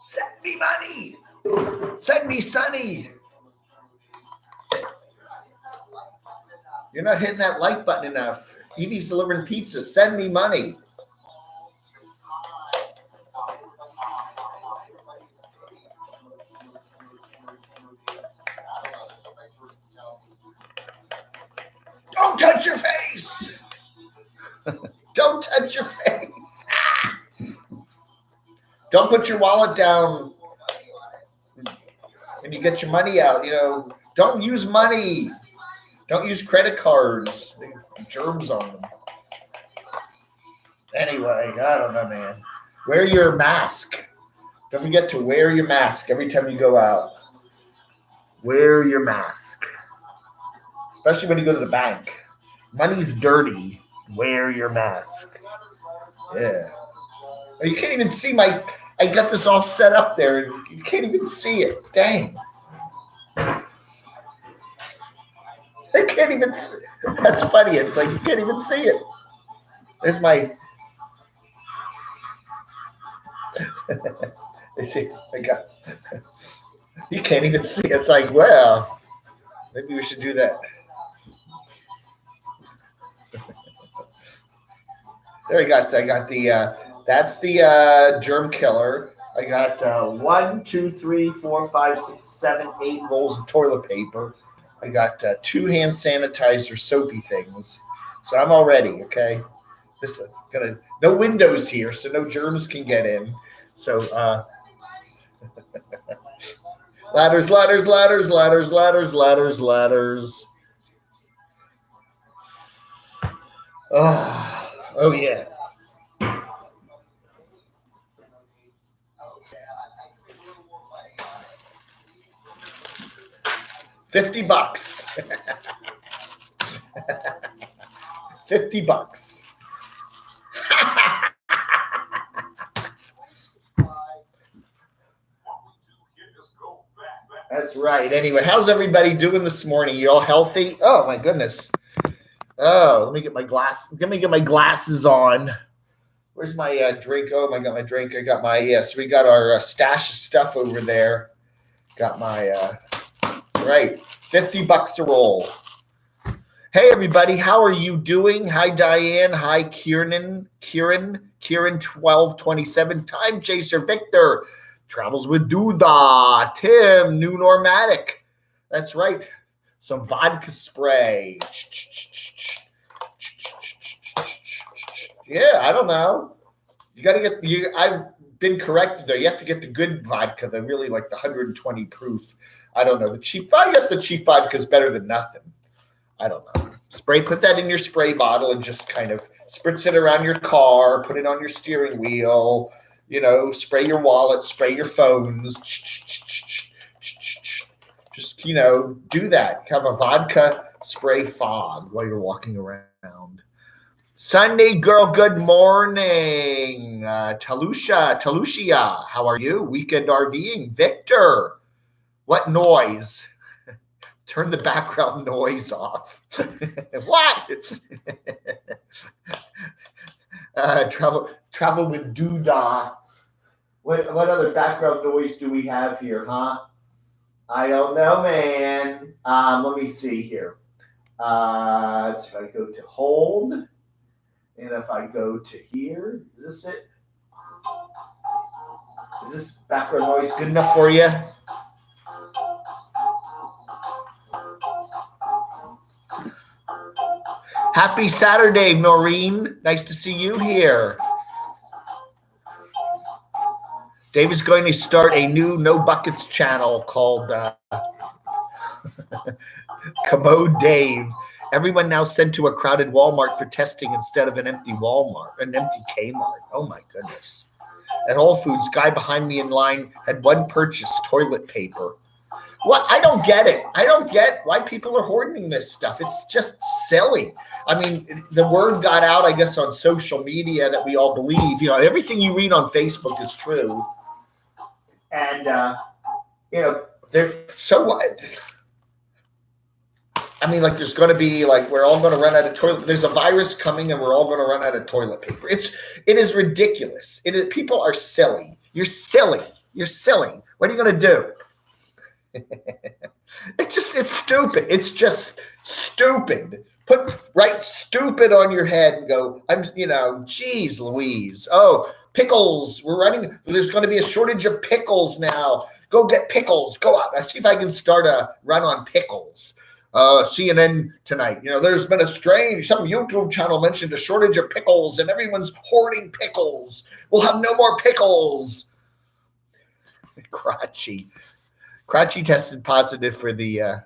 Send me money. Send me Sonny. You're not hitting that like button enough. Evie's delivering pizza. Send me money. Don't touch your face. Don't touch your face. Don't put your wallet down when you get your money out. Don't use money. Don't use credit cards. They have germs on them. Anyway, I don't know, man. Wear your mask. Don't forget to wear your mask every time you go out. Wear your mask. Especially when you go to the bank. Money's dirty. Wear your mask. Yeah. You can't even see I got this all set up there. You can't even see it. Dang. I can't even see. That's funny. It's like you can't even see it. There's my. You can't even see. It's like, well, maybe we should do that. There I got the. That's the germ killer. I got 1, 2, 3, 4, 5, 6, 7, 8 rolls of toilet paper. I got 2 hand sanitizer soapy things. So I'm all ready, okay? This is no windows here, so no germs can get in. So ladders. Oh yeah. $50. $50. That's right. Anyway, how's everybody doing this morning? You all healthy? Oh my goodness. Oh, let me get my glasses on. Where's my drink? Oh, I got my drink. I got my so we got our stash of stuff over there. Got my right, $50 a roll. Hey everybody, how are you doing? Hi Diane. Hi Kieran 1227. Time Chaser Victor. Travels with Duda. Tim, New Normatic. That's right. Some vodka spray. Yeah, I don't know. You got to get I've been corrected though. You have to get the good vodka, the really like the 120 proof. I don't know. I guess the cheap vodka is better than nothing. I don't know. Put that in your spray bottle and just kind of spritz it around your car, put it on your steering wheel, spray your wallet, spray your phones. Just, do that. Have a vodka spray fog while you're walking around. Sunday girl, good morning. Talucia, how are you? Weekend RVing. Victor, what noise? Turn the background noise off. What? Travel with Doodah. What other background noise do we have here, huh? I don't know, man. Let me see here. So if I go to hold, and if I go to here, is this it? Is this background noise good enough for you? Happy Saturday, Noreen. Nice to see you here. Dave is going to start a new No Buckets channel called Camo Dave. Everyone now sent to a crowded Walmart for testing instead of an empty Kmart. Oh my goodness. At Whole Foods, guy behind me in line had one purchase, toilet paper. What? I don't get it. I don't get why people are hoarding this stuff. It's just silly. I mean, the word got out, I guess, on social media that we all believe. Everything you read on Facebook is true. And, so what? I mean, like there's going to be like we're all going to run out of toilet. There's a virus coming, and we're all going to run out of toilet paper. It is ridiculous. People are silly. You're silly. You're silly. What are you going to do? It's stupid. It's just stupid. Write stupid on your head and go, geez Louise. Oh, pickles. There's going to be a shortage of pickles now. Go get pickles. Go out. I see if I can start a run on pickles. CNN tonight. There's been some YouTube channel mentioned a shortage of pickles and everyone's hoarding pickles. We'll have no more pickles. Crotchy tested positive for the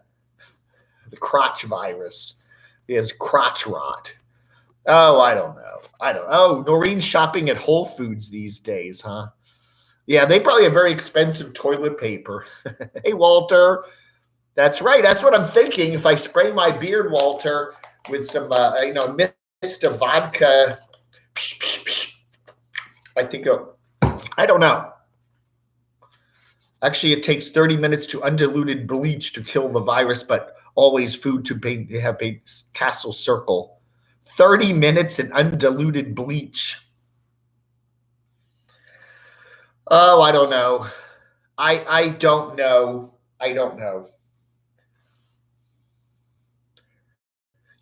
crotch virus. He has crotch rot. Oh, I don't know. Oh, Noreen's shopping at Whole Foods these days, huh? Yeah, they probably have very expensive toilet paper. Hey, Walter. That's right. That's what I'm thinking. If I spray my beard, Walter, with some, mist of vodka, I think, I don't know. Actually, it takes 30 minutes to undiluted bleach to kill the virus, but always food to have a castle circle. 30 minutes in undiluted bleach. Oh, I don't know. I don't know. I don't know.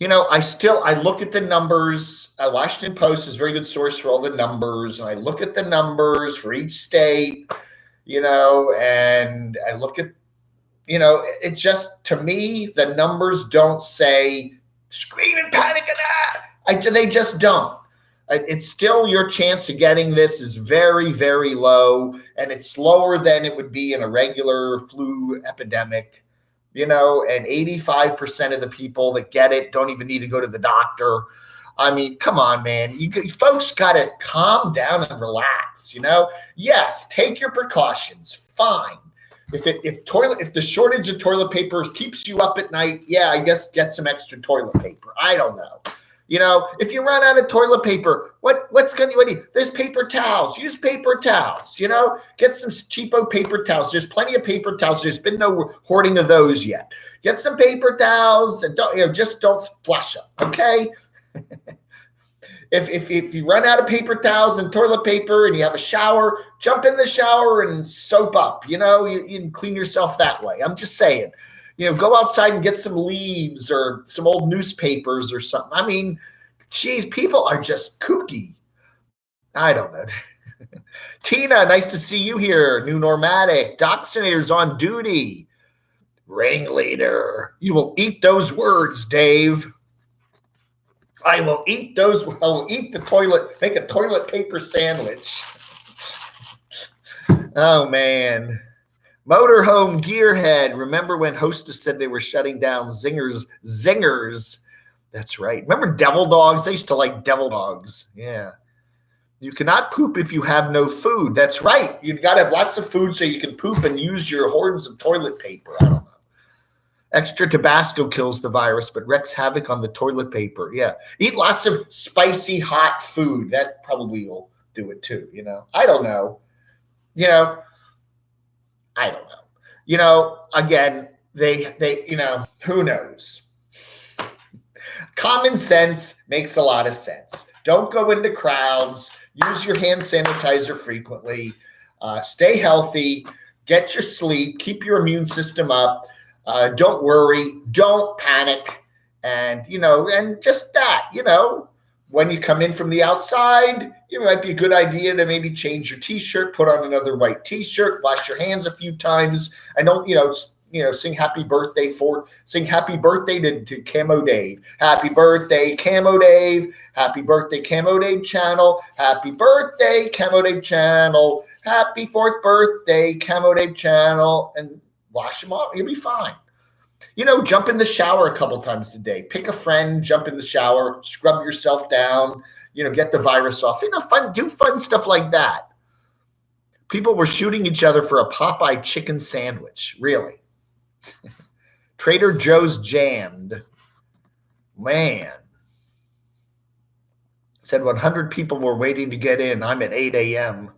I look at the numbers. Washington Post is a very good source for all the numbers. And I look at the numbers for each state, and I look at, it just, to me, the numbers don't say scream and panic and they just don't. It's still your chance of getting this is very, very low, and it's lower than it would be in a regular flu epidemic. And 85% of the people that get it don't even need to go to the doctor. I mean, come on, man. You folks got to calm down and relax, Yes, take your precautions. Fine. If the shortage of toilet paper keeps you up at night, yeah, I guess get some extra toilet paper. I don't know. If you run out of toilet paper, there's paper towels. Use paper towels, get some cheapo paper towels. There's plenty of paper towels. There's been no hoarding of those yet. Get some paper towels and just don't flush them. Okay. If you run out of paper towels and toilet paper and you have a shower, jump in the shower and soap up, you can clean yourself that way. I'm just saying. Go outside and get some leaves or some old newspapers or something. I mean, geez, people are just kooky. I don't know. Tina, nice to see you here. New Normatic. Doxinator's on duty. Ringleader. You will eat those words, Dave. I will eat the toilet, make a toilet paper sandwich. Oh, man. Motorhome Gearhead. Remember when Hostess said they were shutting down Zingers? That's right. Remember Devil Dogs? I used to like Devil Dogs. Yeah. You cannot poop if you have no food. That's right. You've got to have lots of food so you can poop and use your hordes of toilet paper. I don't know. Extra Tabasco kills the virus, but wreaks havoc on the toilet paper. Yeah. Eat lots of spicy, hot food. That probably will do it too, I don't know. I don't know. Again, they who knows? Common sense makes a lot of sense. Don't go into crowds. Use your hand sanitizer frequently. Stay healthy. Get your sleep. Keep your immune system up. Don't worry. Don't panic. And, and just that, when you come in from the outside, it might be a good idea to maybe change your T-shirt, put on another white T-shirt, wash your hands a few times. I don't, sing happy birthday to Camo Dave. Happy birthday, Camo Dave. Happy birthday, Camo Dave channel. Happy birthday, Camo Dave channel. Happy 4th birthday, Camo Dave channel. And wash them off. You'll be fine. Jump in the shower a couple times a day. Pick a friend, jump in the shower, scrub yourself down, get the virus off. Do fun stuff like that. People were shooting each other for a Popeye chicken sandwich. Really. Trader Joe's jammed. Man. Said 100 people were waiting to get in. I'm at 8 a.m.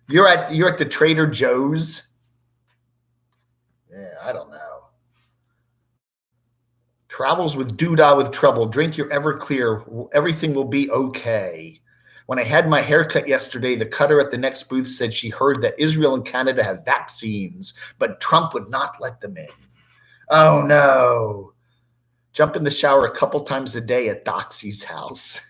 You're at the Trader Joe's? Yeah, I don't know. Travels with doodah with trouble. Drink your Everclear. Everything will be okay. When I had my haircut yesterday, the cutter at the next booth said she heard that Israel and Canada have vaccines, but Trump would not let them in. Oh, no. Jump in the shower a couple times a day at Doxy's house.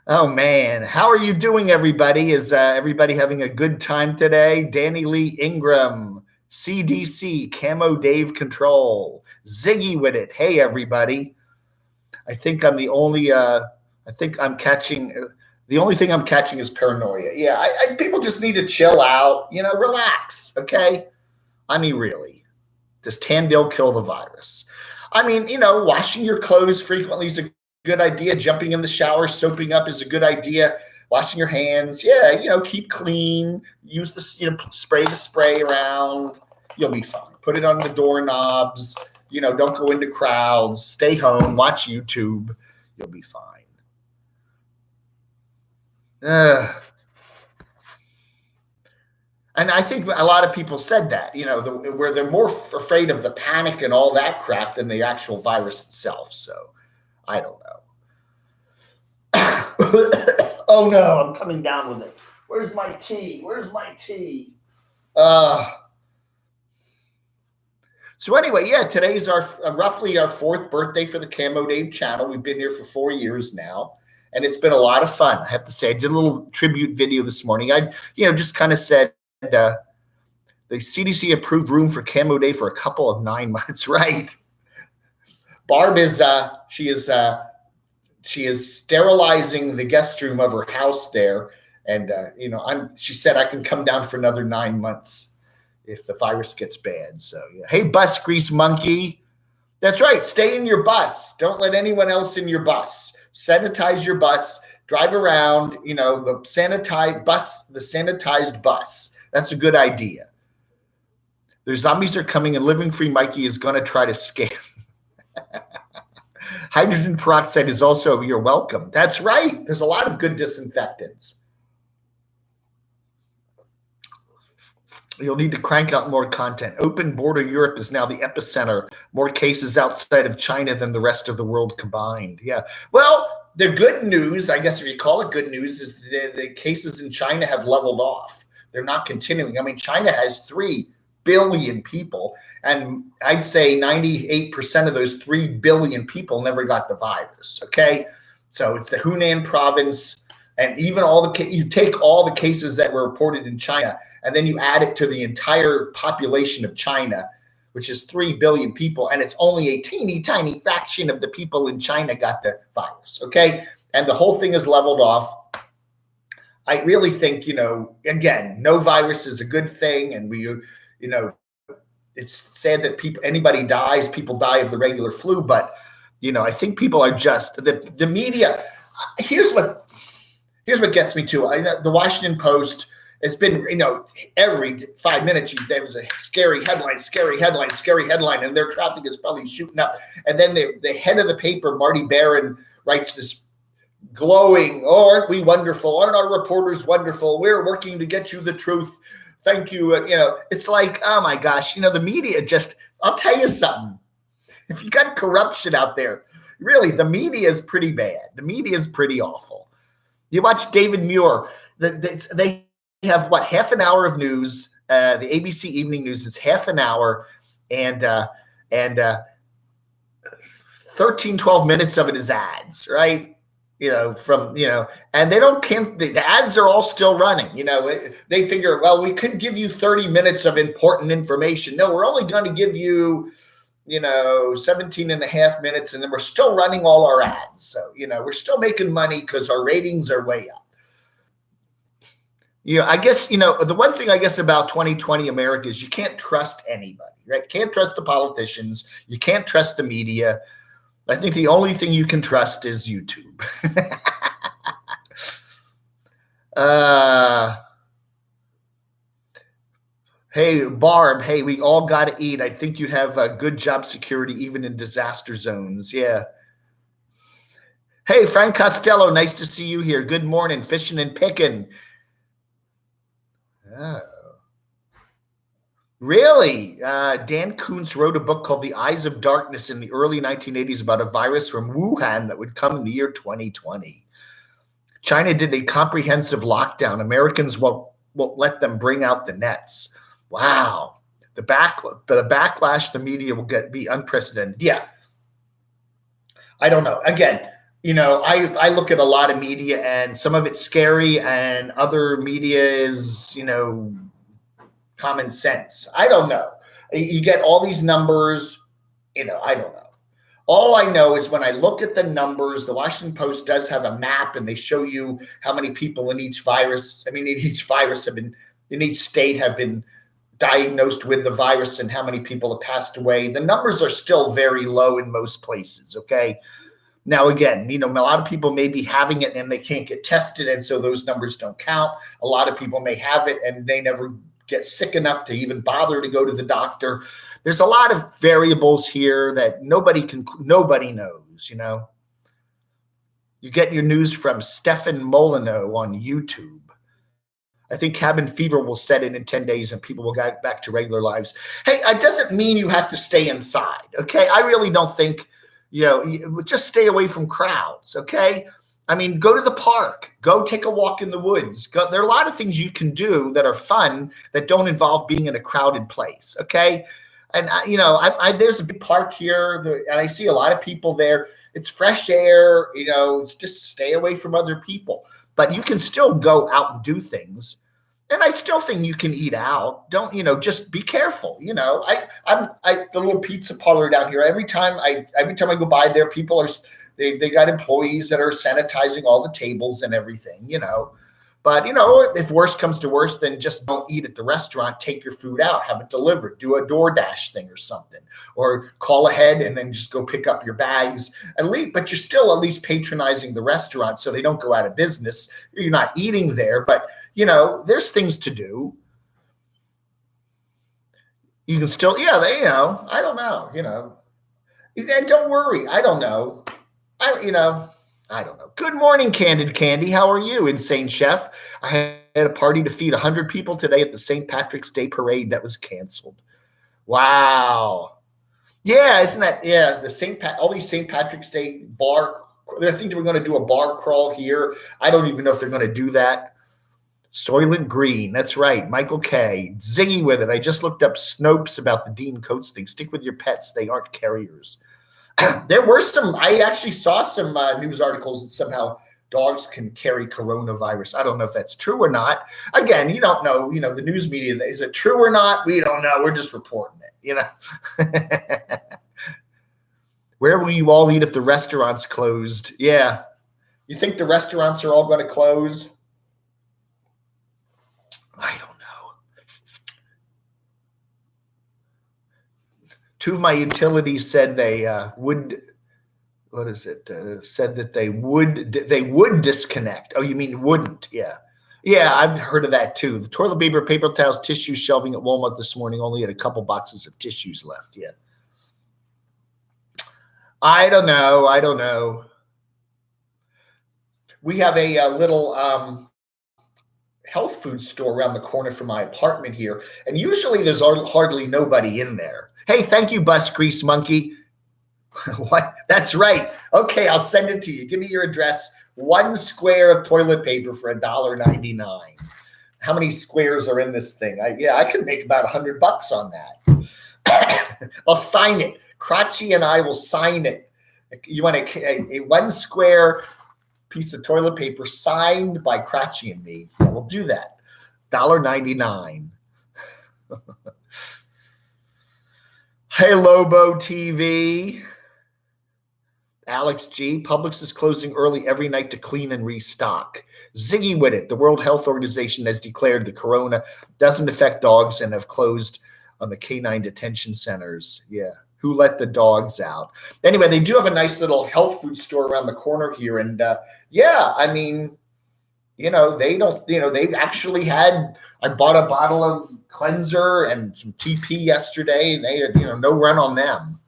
Oh, man. How are you doing, everybody? Is everybody having a good time today? Danny Lee Ingram, CDC, Camo Dave Control, Ziggy with it. Hey, everybody. I think I'm the only, I think I'm catching, the only thing I'm catching is paranoia. Yeah, people just need to chill out, relax, okay? I mean, really. Does Tandil kill the virus? I mean, washing your clothes frequently is a good idea. Jumping in the shower, soaping up is a good idea. Washing your hands, yeah, keep clean. Use the, spray the spray around. You'll be fine. Put it on the doorknobs. Don't go into crowds. Stay home. Watch YouTube. You'll be fine. And I think a lot of people said that, where they're more afraid of the panic and all that crap than the actual virus itself. So I don't know. Oh, no, I'm coming down with it. Where's my tea? So anyway, yeah, today's roughly our 4th birthday for the Camo Dave channel. We've been here for 4 years now, and it's been a lot of fun. I have to say, I did a little tribute video this morning. I, just kind of said, the CDC approved room for Camo Day for a couple of 9 months, right? Barb is she is sterilizing the guest room of her house there, and she said I can come down for another 9 months if the virus gets bad. So yeah. Hey, bus grease monkey, that's right. Stay in your bus. Don't let anyone else in your bus. Sanitize your bus. Drive around. The sanitized bus. That's a good idea. Their zombies are coming, and Living Free Mikey is going to try to scam. Hydrogen peroxide is also, you're welcome. That's right. There's a lot of good disinfectants. You'll need to crank out more content. Open border Europe is now the epicenter. More cases outside of China than the rest of the world combined. Yeah. Well, the good news, I guess if you call it good news, is the cases in China have leveled off. They're not continuing. I mean, China has 3 billion people, and I'd say 98% of those 3 billion people never got the virus, okay? So it's the Hunan province, and even you take all the cases that were reported in China, and then you add it to the entire population of China, which is 3 billion people, and it's only a teeny tiny fraction of the people in China got the virus, okay? And the whole thing is leveled off. I really think, again, no virus is a good thing, and it's sad that anybody dies, people die of the regular flu, but, I think people are just, the media, here's what gets me to the Washington Post. It's been, every 5 minutes, there was a scary headline, and their traffic is probably shooting up. And then the head of the paper, Marty Barron, writes this glowing, oh, aren't we wonderful? Aren't our reporters wonderful? We're working to get you the truth. Thank you. It's like, oh my gosh, the media just, I'll tell you something. If you got corruption out there, really, the media is pretty bad. The media is pretty awful. You watch David Muir, they have half an hour of news. The ABC Evening News is half an hour, and 12 minutes of it is ads, right? And they don't the ads are all still running. They figure, well, we could give you 30 minutes of important information. No, we're only going to give you, 17 and a half minutes, and then we're still running all our ads. So, we're still making money because our ratings are way up. I guess, the one thing I guess about 2020 America is you can't trust anybody, right? Can't trust the politicians. You can't trust the media. I think the only thing you can trust is YouTube. Hey, Barb, hey, we all got to eat. I think you'd have a good job security even in disaster zones. Yeah. Hey, Frank Costello, nice to see you here. Good morning, fishing and picking. Oh. Really? Dan Kuntz wrote a book called The Eyes of Darkness in the early 1980s about a virus from Wuhan that would come in the year 2020. China did a comprehensive lockdown. Americans won't let them bring out the nets. Wow. The backlash the media will be unprecedented. Yeah. I don't know. Again, I look at a lot of media and some of it's scary and other media is, common sense. I don't know. You get all these numbers, I don't know. All I know is when I look at the numbers, the Washington Post does have a map and they show you how many people in each state have been diagnosed with the virus and how many people have passed away. The numbers are still very low in most places, okay? Now, again, a lot of people may be having it and they can't get tested, and so those numbers don't count. A lot of people may have it and they never get sick enough to even bother to go to the doctor. There's a lot of variables here that nobody knows, You get your news from Stefan Molyneux on YouTube. I think cabin fever will set in 10 days and people will get back to regular lives. Hey, it doesn't mean you have to stay inside, okay? I really don't think, just stay away from crowds, okay? I mean, go to the park, go take a walk in the woods. There are a lot of things you can do that are fun that don't involve being in a crowded place, okay? And, there's a big park here and I see a lot of people there. It's fresh air, it's just stay away from other people. But you can still go out and do things. And I still think you can eat out. Don't, just be careful. The little pizza parlor down here, every time I go by there, people are, they got employees that are sanitizing all the tables and everything, But, if worse comes to worse, then just don't eat at the restaurant. Take your food out, have it delivered, do a DoorDash thing or something, or call ahead and then just go pick up your bags and leave. But you're still at least patronizing the restaurant so they don't go out of business. You're not eating there, but, there's things to do. You can still, I don't know, and don't worry. I don't know. I don't know. Good morning, Candid Candy. How are you, Insane Chef? I had a party to feed 100 people today at the St. Patrick's Day Parade that was canceled. Wow. Yeah, isn't that, all these St. Patrick's Day bar, I think they were going to do a bar crawl here. I don't even know if they're going to do that. Soylent Green, that's right. Michael K. Ziggy with it. I just looked up Snopes about the Dean Coates thing. Stick with your pets. They aren't carriers. There were I actually saw some news articles that somehow dogs can carry coronavirus. I don't know if that's true or not. Again, you don't know, the news media, is it true or not? We don't know. We're just reporting it, Where will you all eat if the restaurant's closed? Yeah. You think the restaurants are all going to close? I don't know. Two of my utilities said they would. What is it? Said that they would disconnect. Oh, you mean wouldn't? Yeah, I've heard of that too. The toilet paper towels, tissue shelving at Walmart this morning only had a couple boxes of tissues left. Yeah. I don't know. We have a little health food store around the corner from my apartment here, and usually there's hardly nobody in there. Hey, thank you, Bus Grease Monkey. What? That's right. Okay, I'll send it to you. Give me your address. 1 square of toilet paper for $1.99. How many squares are in this thing? I could make about $100 on that. I'll sign it. Crotchy and I will sign it. You want a 1 square piece of toilet paper signed by Crotchy and me? Yeah, we'll do that. $1.99. Hey, Lobo TV. Alex G. Publix is closing early every night to clean and restock. Ziggy with it. The World Health Organization has declared the corona doesn't affect dogs and have closed on the canine detention centers. Yeah. Who let the dogs out? Anyway, they do have a nice little health food store around the corner here. And I mean, they don't, they've actually had, I bought a bottle of cleanser and some TP yesterday, and they had, no run on them.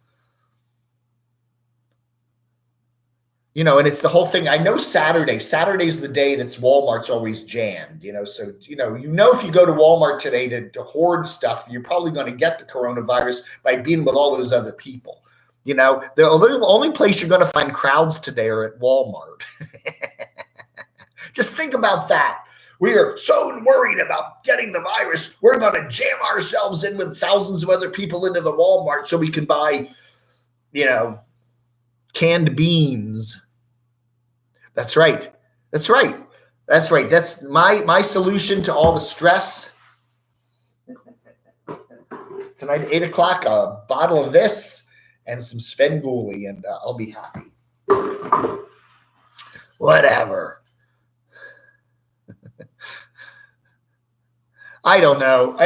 You know, and it's the whole thing. I know Saturday's the day that's Walmart's always jammed, you know. So, if you go to Walmart today to hoard stuff, you're probably going to get the coronavirus by being with all those other people. You know, the only place you're going to find crowds today are at Walmart. Just think about that. We are so worried about getting the virus. We're going to jam ourselves in with thousands of other people into the Walmart so we can buy, canned beans. That's right. That's right. That's right. That's my solution to all the stress. Tonight at 8 o'clock, a bottle of this and some Svengoolie, and I'll be happy. Whatever. I don't know.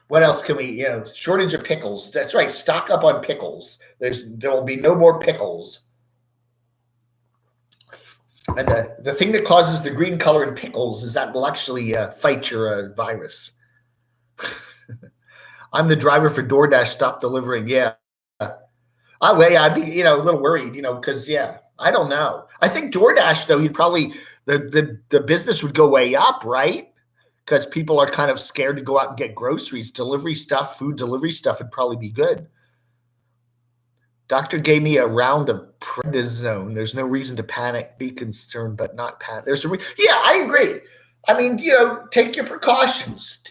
What else can we, shortage of pickles. That's right. Stock up on pickles. There will be no more pickles. And the thing that causes the green color in pickles is that will actually fight your virus. I'm the driver for DoorDash. Stop delivering. Yeah. I'd be, a little worried, because, I don't know. I think DoorDash, though, you'd probably, the business would go way up, right? Because people are kind of scared to go out and get groceries. Food delivery stuff would probably be good. Doctor gave me a round of prednisone. There's no reason to panic, be concerned, but not panic. I agree. I mean, take your precautions,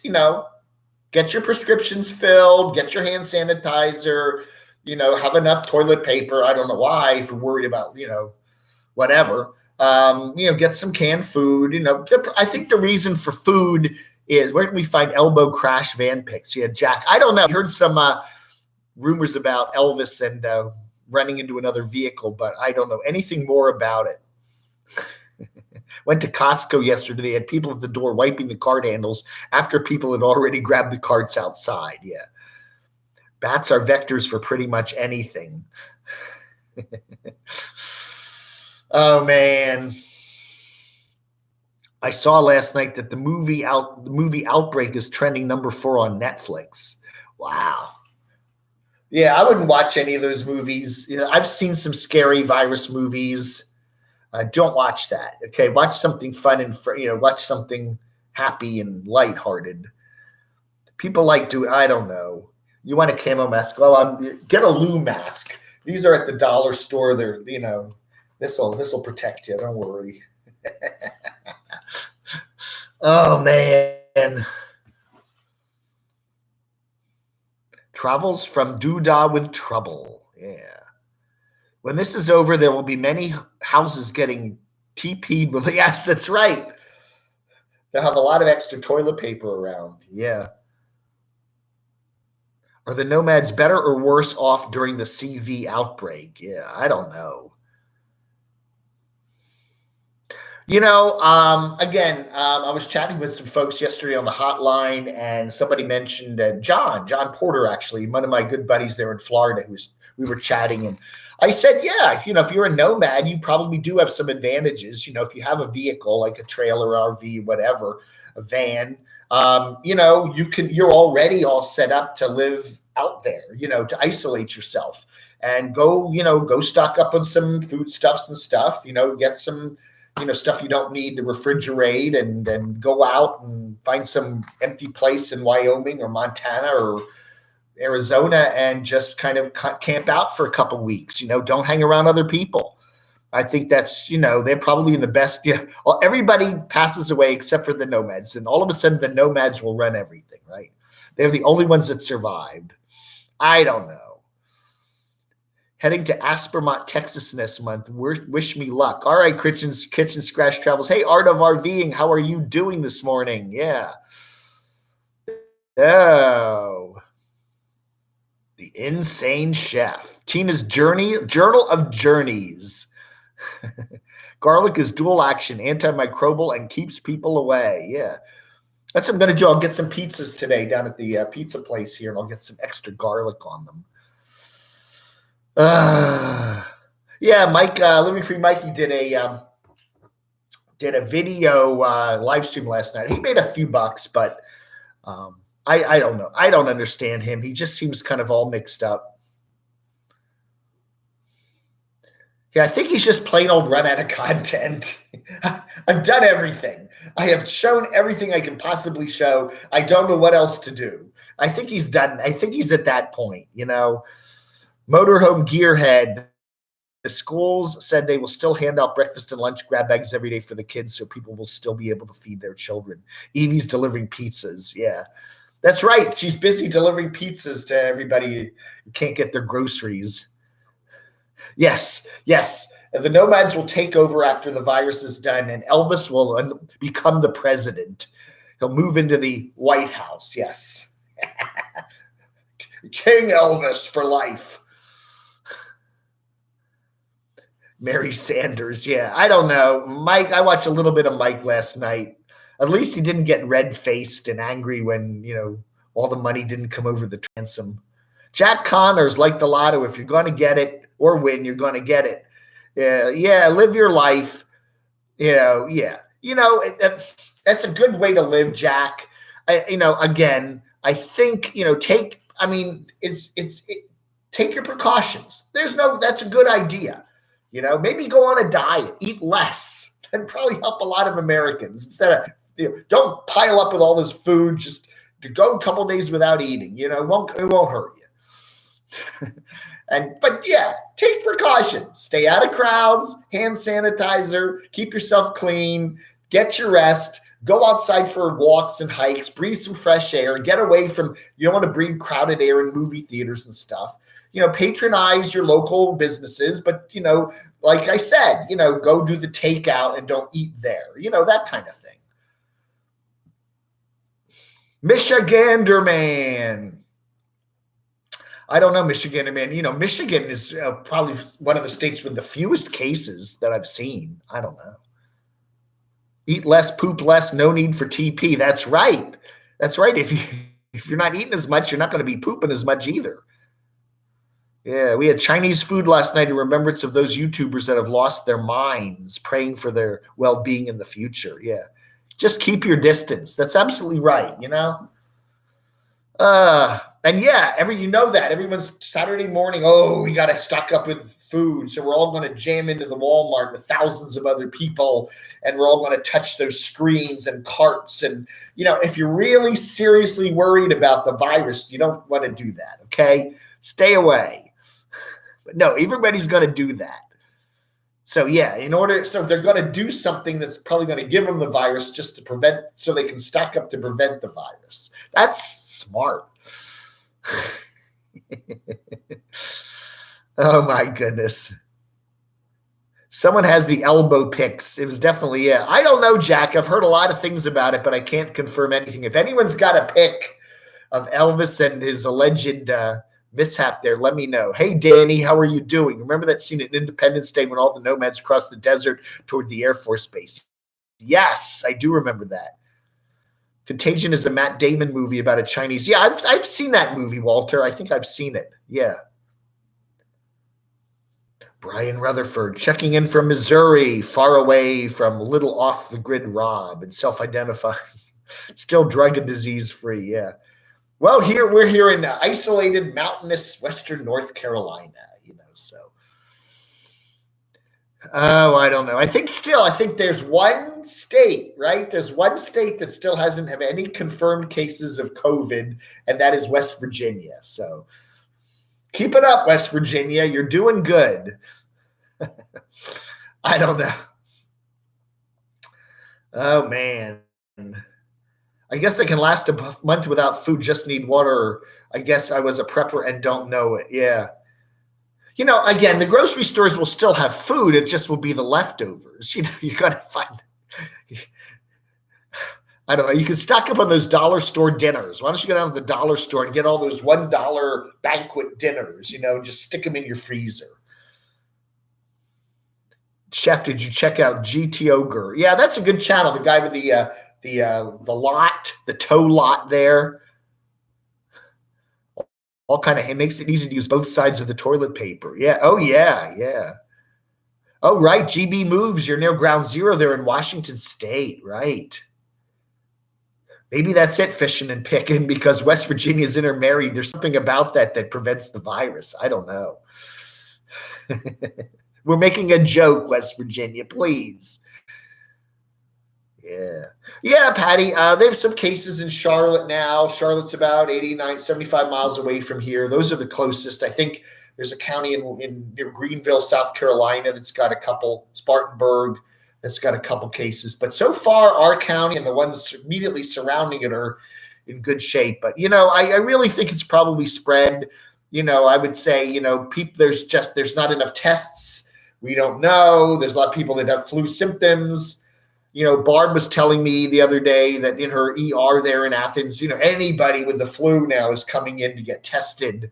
get your prescriptions filled, get your hand sanitizer, have enough toilet paper. I don't know why, if you're worried about, whatever. Get some canned food. I think the reason for food is, where can we find elbow crash van pics? Yeah, Jack. I don't know. I heard some rumors about Elvis and running into another vehicle, but I don't know anything more about it. Went to Costco yesterday. They had people at the door wiping the cart handles after people had already grabbed the carts outside. Yeah. Bats are vectors for pretty much anything. Oh, man. I saw last night that the movie Outbreak is trending number 4 on Netflix. Wow. Yeah, I wouldn't watch any of those movies. I've seen some scary virus movies. Don't watch that. Okay, watch something fun and watch something happy and lighthearted. People I don't know. You want a camo mask? Well, get a Lou mask. These are at the dollar store. They're this will protect you. Don't worry. Oh man. Travels from Doodah with trouble. Yeah. When this is over, there will be many houses getting TP'd with. Yes, that's right. They'll have a lot of extra toilet paper around. Yeah. Are the nomads better or worse off during the CV outbreak? Yeah, I don't know. I was chatting with some folks yesterday on the hotline, and somebody mentioned John Porter, actually, one of my good buddies there in Florida, we were chatting, and I said, yeah, if you're a nomad, you probably do have some advantages. If you have a vehicle like a trailer, RV, whatever, a van, you're already all set up to live out there, to isolate yourself and go stock up on some foodstuffs and stuff, get some stuff you don't need to refrigerate, and then go out and find some empty place in Wyoming or Montana or Arizona and just kind of camp out for a couple weeks. Don't hang around other people. I think that's, they're probably in the best. Well, everybody passes away except for the nomads. And all of a sudden the nomads will run everything, right? They're the only ones that survived. I don't know. Heading to Aspermont, Texas next month. Wish me luck. All right, Kitchen Scratch Travels. Hey, Art of RVing, how are you doing this morning? Yeah. Oh. The Insane Chef. Tina's Journal of Journeys. Garlic is dual action, antimicrobial, and keeps people away. Yeah. That's what I'm going to do. I'll get some pizzas today down at the pizza place here, and I'll get some extra garlic on them. Yeah, Mike, Living Free Mikey did a video live stream last night. He made a few bucks, but I don't know. I don't understand him. He just seems kind of all mixed up. Yeah, I think he's just plain old run out of content. I've done everything. I have shown everything I can possibly show. I don't know what else to do. I think he's done. I think he's at that point, Motorhome Gearhead. The schools said they will still hand out breakfast and lunch grab bags every day for the kids so people will still be able to feed their children. Evie's delivering pizzas. Yeah, that's right. She's busy delivering pizzas to everybody who can't get their groceries. Yes. The nomads will take over after the virus is done, and Elvis will become the president. He'll move into the White House. Yes. King Elvis for life. Mary Sanders. Yeah, I don't know. Mike, I watched a little bit of Mike last night. At least he didn't get red-faced and angry when, all the money didn't come over the transom. Jack Connors, like the lotto, if you're going to get it or win, you're going to get it. Yeah, live your life. Yeah. That's a good way to live, Jack. Again, I think, take your precautions. That's a good idea. Maybe go on a diet, eat less. That'd probably help a lot of Americans instead of, don't pile up with all this food. Just to go a couple days without eating, it won't hurt you. But yeah, take precautions. Stay out of crowds, hand sanitizer, keep yourself clean, get your rest, go outside for walks and hikes, breathe some fresh air, get away from, you don't want to breathe crowded air in movie theaters and stuff. Patronize your local businesses, but, like I said, go do the takeout and don't eat there, that kind of thing. Michigander man. I don't know, Michigander man. Michigan is probably one of the states with the fewest cases that I've seen. I don't know. Eat less, poop less, no need for TP. That's right. If you're not eating as much, you're not going to be pooping as much either. Yeah, we had Chinese food last night in remembrance of those YouTubers that have lost their minds, praying for their well-being in the future. Yeah. Just keep your distance. That's absolutely right, And yeah, that. Everyone's Saturday morning, we got to stock up with food. So we're all going to jam into the Walmart with thousands of other people, and we're all going to touch those screens and carts. And, if you're really seriously worried about the virus, you don't want to do that, okay? Stay away. But no, everybody's going to do that. So yeah, so they're going to do something that's probably going to give them the virus just to prevent, so they can stock up to prevent the virus. That's smart. Oh my goodness. Someone has the elbow pics. It was definitely, yeah. I don't know, Jack. I've heard a lot of things about it, but I can't confirm anything. If anyone's got a pic of Elvis and his alleged mishap there, let me know. Hey, Danny, how are you doing? Remember that scene at Independence Day when all the nomads crossed the desert toward the Air Force Base? Yes, I do remember that. Contagion is a Matt Damon movie about a Chinese. Yeah, I've seen that movie, Walter. I think I've seen it. Yeah. Brian Rutherford checking in from Missouri, far away from little off the grid Rob, and self-identifying, still drug and disease free. Yeah. Well, we're here in isolated, mountainous Western North Carolina, so. Oh, I don't know. I think there's one state, right? There's one state that still hasn't have any confirmed cases of COVID, and that is West Virginia. So keep it up, West Virginia. You're doing good. I don't know. Oh, man. I guess I can last a month without food, just need water. I guess I was a prepper and don't know it. Yeah. Again, the grocery stores will still have food. It just will be the leftovers. You got to find, I don't know. You can stock up on those dollar store dinners. Why don't you go down to the dollar store and get all those $1 banquet dinners, and just stick them in your freezer. Chef, did you check out GT Ogre? Yeah, that's a good channel. The guy with the toe lot there. All kind of, it makes it easy to use both sides of the toilet paper. Yeah. Oh, yeah. Oh, right. GB moves. You're near ground zero there in Washington State. Right. Maybe that's it, fishing and picking, because West Virginia is intermarried. There's something about that prevents the virus. I don't know. We're making a joke, West Virginia, please. Yeah. Yeah, Patty. They have some cases in Charlotte now. Charlotte's about 89, 75 miles away from here. Those are the closest. I think there's a county in near Greenville, South Carolina, that's got a couple, Spartanburg, that's got a couple cases. But so far, our county and the ones immediately surrounding it are in good shape. But, I really think it's probably spread. I would say, people, there's not enough tests. We don't know. There's a lot of people that have flu symptoms. Barb was telling me the other day that in her ER there in Athens, anybody with the flu now is coming in to get tested.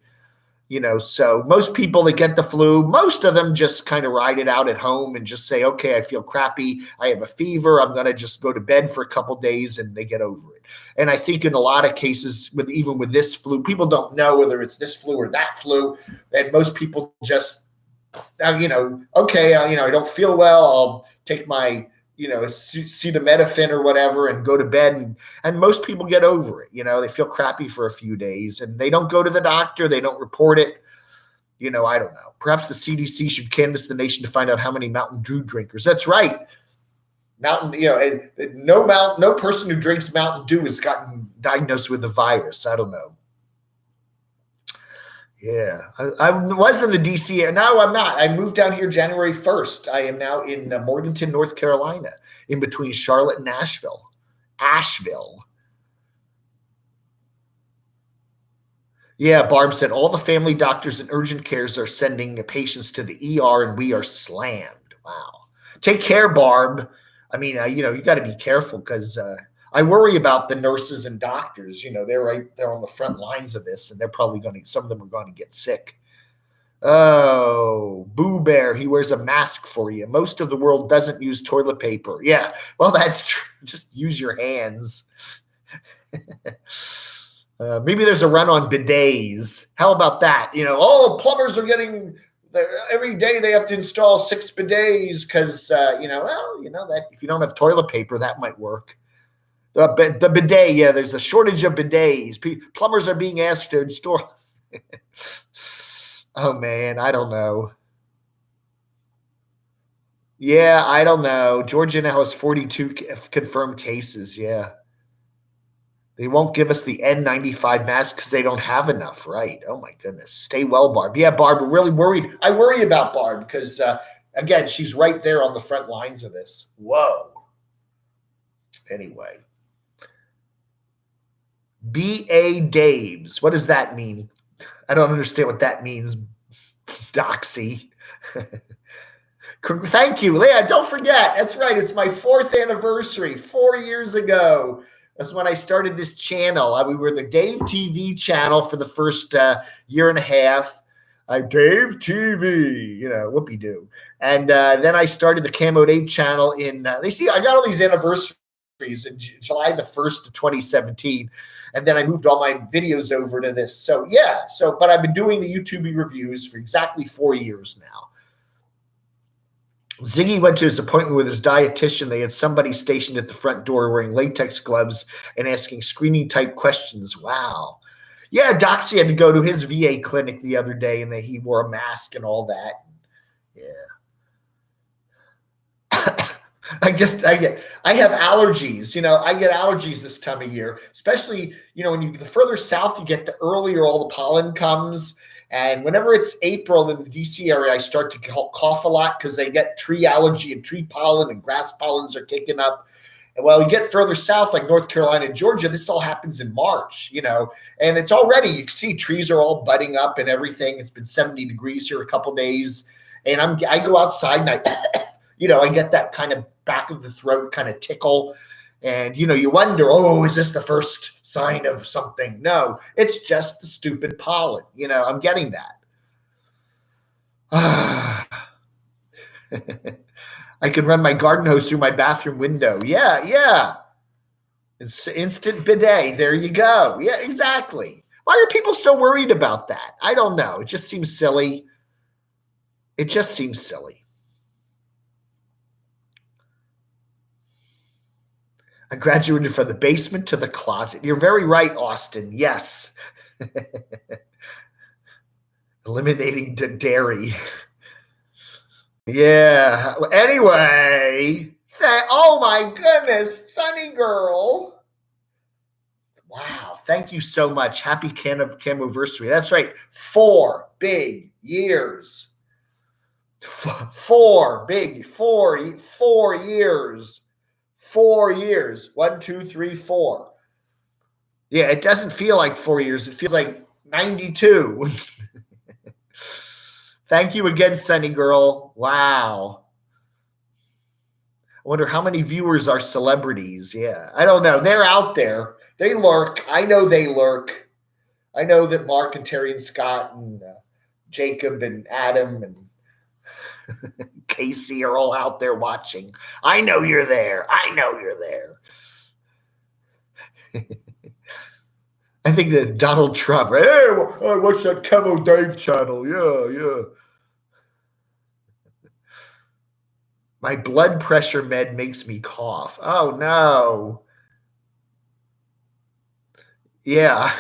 So most people that get the flu, most of them just kind of ride it out at home and just say, okay, I feel crappy. I have a fever. I'm going to just go to bed for a couple of days, and they get over it. And I think in a lot of cases, even with this flu, people don't know whether it's this flu or that flu. And most people just, okay, I don't feel well. I'll take my acetaminophen or whatever and go to bed. And most people get over it. They feel crappy for a few days and they don't go to the doctor. They don't report it. I don't know. Perhaps the CDC should canvass the nation to find out how many Mountain Dew drinkers. That's right. No person who drinks Mountain Dew has gotten diagnosed with the virus. I don't know. Yeah, I was in the DC area. Now I'm not. I moved down here January 1st. I am now in Morganton, North Carolina, in between Charlotte and Asheville. Yeah, Barb said all the family doctors and urgent cares are sending patients to the ER, and we are slammed. Wow. Take care, Barb. I mean, you got to be careful because I worry about the nurses and doctors. They're right there on the front lines of this, and they're probably some of them are going to get sick. Oh, Boo Bear, he wears a mask for you. Most of the world doesn't use toilet paper. Yeah, well, that's true. Just use your hands. Maybe there's a run on bidets. How about that? Plumbers are getting every day they have to install 6 bidets because, that if you don't have toilet paper, that might work. The bidet, yeah, there's a shortage of bidets. Plumbers are being asked to install. Oh, man, I don't know. Yeah, I don't know. Georgia now has 42 confirmed cases, yeah. They won't give us the N95 mask because they don't have enough, right? Oh, my goodness. Stay well, Barb. Yeah, Barb, we're really worried. I worry about Barb because, again, she's right there on the front lines of this. Whoa. Anyway. B.A. Daves. What does that mean? I don't understand what that means, Doxy. Thank you, Leah. Don't forget. That's right. It's my 4th anniversary. 4 years ago. That's when I started this channel. We were the Dave TV channel for the first year and a half. Dave TV, whoopee-doo. And then I started the Camo Dave channel I got all these anniversaries in July the 1st of 2017. And then I moved all my videos over to this. So, yeah. But I've been doing the YouTube reviews for exactly 4 years now. Ziggy went to his appointment with his dietitian. They had somebody stationed at the front door wearing latex gloves and asking screening-type questions. Wow. Yeah, Doxy had to go to his VA clinic the other day, and he wore a mask and all that. Yeah. I have allergies. I get allergies this time of year, especially, when the further south you get, the earlier all the pollen comes. And whenever it's April in the DC area, I start to cough a lot because they get tree allergy and tree pollen and grass pollens are kicking up. And while you get further south, like North Carolina and Georgia, this all happens in March, and it's already, you can see trees are all budding up and everything. It's been 70 degrees here a couple days. And I go outside and I get that kind of back of the throat kind of tickle. And, you wonder, is this the first sign of something? No, it's just the stupid pollen. I'm getting that. I can run my garden hose through my bathroom window. Yeah. It's instant bidet. There you go. Yeah, exactly. Why are people so worried about that? I don't know. It just seems silly. I graduated from the basement to the closet. You're very right, Austin. Yes. Eliminating the dairy. Yeah. Anyway, oh my goodness, Sunny Girl. Wow. Thank you so much. Happy Camoversary. That's right. 4 big years. 4 years. 4 years. 1, 2, 3, 4. Yeah, it doesn't feel like 4 years. It feels like 92. Thank you again, Sunny Girl. Wow. I wonder how many viewers are celebrities. Yeah, I don't know. They're out there. They lurk. I know they lurk. I know that Mark and Terry and Scott and Jacob and Adam and Casey are all out there watching. I know you're there. I know you're there. I think that Donald Trump, hey, I watch that Camo Dave channel. Yeah. My blood pressure med makes me cough. Oh, no. Yeah.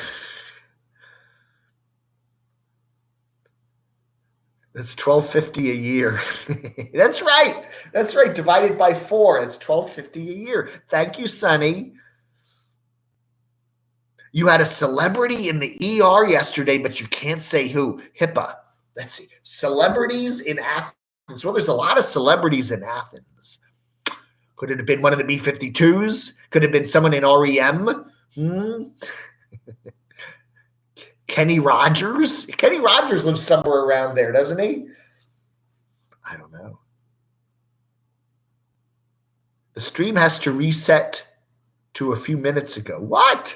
That's $12.50 a year. That's right. That's right. Divided by 4. That's $12.50 a year. Thank you, Sonny. You had a celebrity in the ER yesterday, but you can't say who. HIPAA. Let's see. Celebrities in Athens. Well, there's a lot of celebrities in Athens. Could it have been one of the B-52s? Could it have been someone in REM? Kenny Rogers? Kenny Rogers lives somewhere around there, doesn't he? I don't know. The stream has to reset to a few minutes ago. What?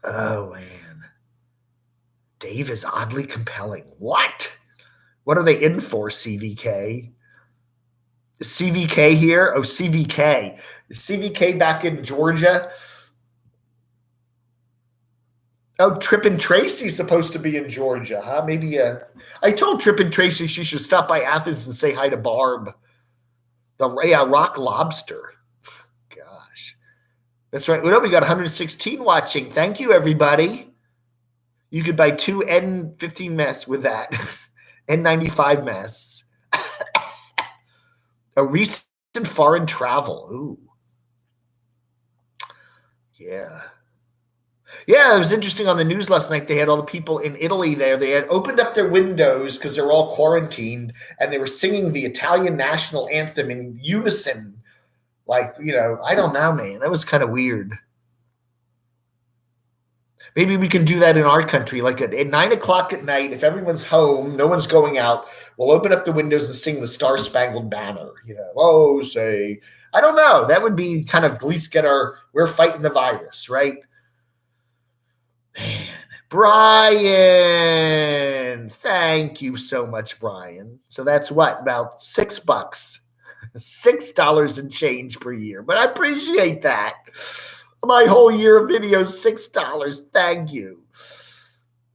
Oh, man. Dave is oddly compelling. What? What are they in for, CVK? Is CVK here? Oh, CVK. Is CVK back in Georgia? Oh, Trip and Tracy's supposed to be in Georgia, huh? Maybe I told Trip and Tracy she should stop by Athens and say hi to Barb. The Rock Lobster. Gosh. That's right. We got 116 watching. Thank you, everybody. You could buy 2 N15 masks with that. N95 masks. A recent foreign travel. Ooh. Yeah. Yeah, it was interesting on the news last night. They had all the people in Italy there. They had opened up their windows because they're all quarantined, and they were singing the Italian national anthem in unison. Like, I don't know, man. That was kind of weird. Maybe we can do that in our country. Like at 9 o'clock at night, if everyone's home, no one's going out, we'll open up the windows and sing the Star Spangled Banner. Oh, say, I don't know. That would be kind of at least we're fighting the virus, right? Man, Brian, thank you so much, Brian. So that's what, about $6, $6 and change per year. But I appreciate that. My whole year of videos, $6. Thank you.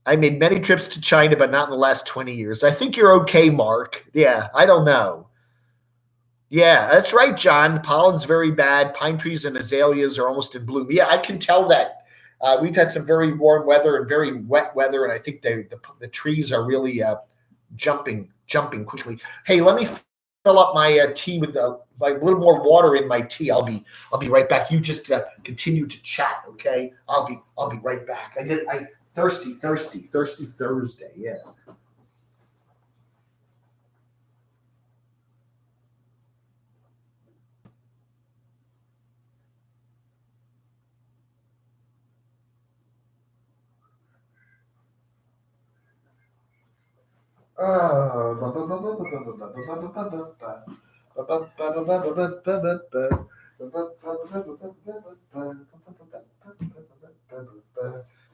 I made many trips to China, but not in the last 20 years. I think you're okay, Mark. Yeah, I don't know. Yeah, that's right, John. Pollen's very bad. Pine trees and azaleas are almost in bloom. Yeah, I can tell that. We've had some very warm weather and very wet weather, and I think the trees are really jumping quickly. Hey, let me fill up my tea with like a little more water in my tea. I'll be right back. You just continue to chat, okay? I'll be right back. I thirsty Thursday. Yeah.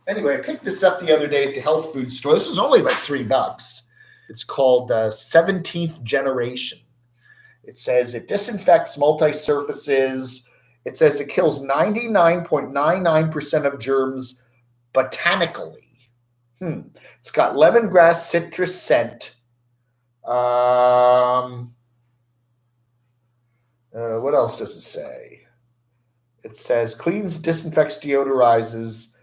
Anyway, I picked this up the other day at the health food store. This was only like $3. It's called 17th Generation. It says it disinfects multi-surfaces. It says it kills 99.99% of germs botanically. It's got lemongrass citrus scent. What else does it say? It says cleans, disinfects, deodorizes.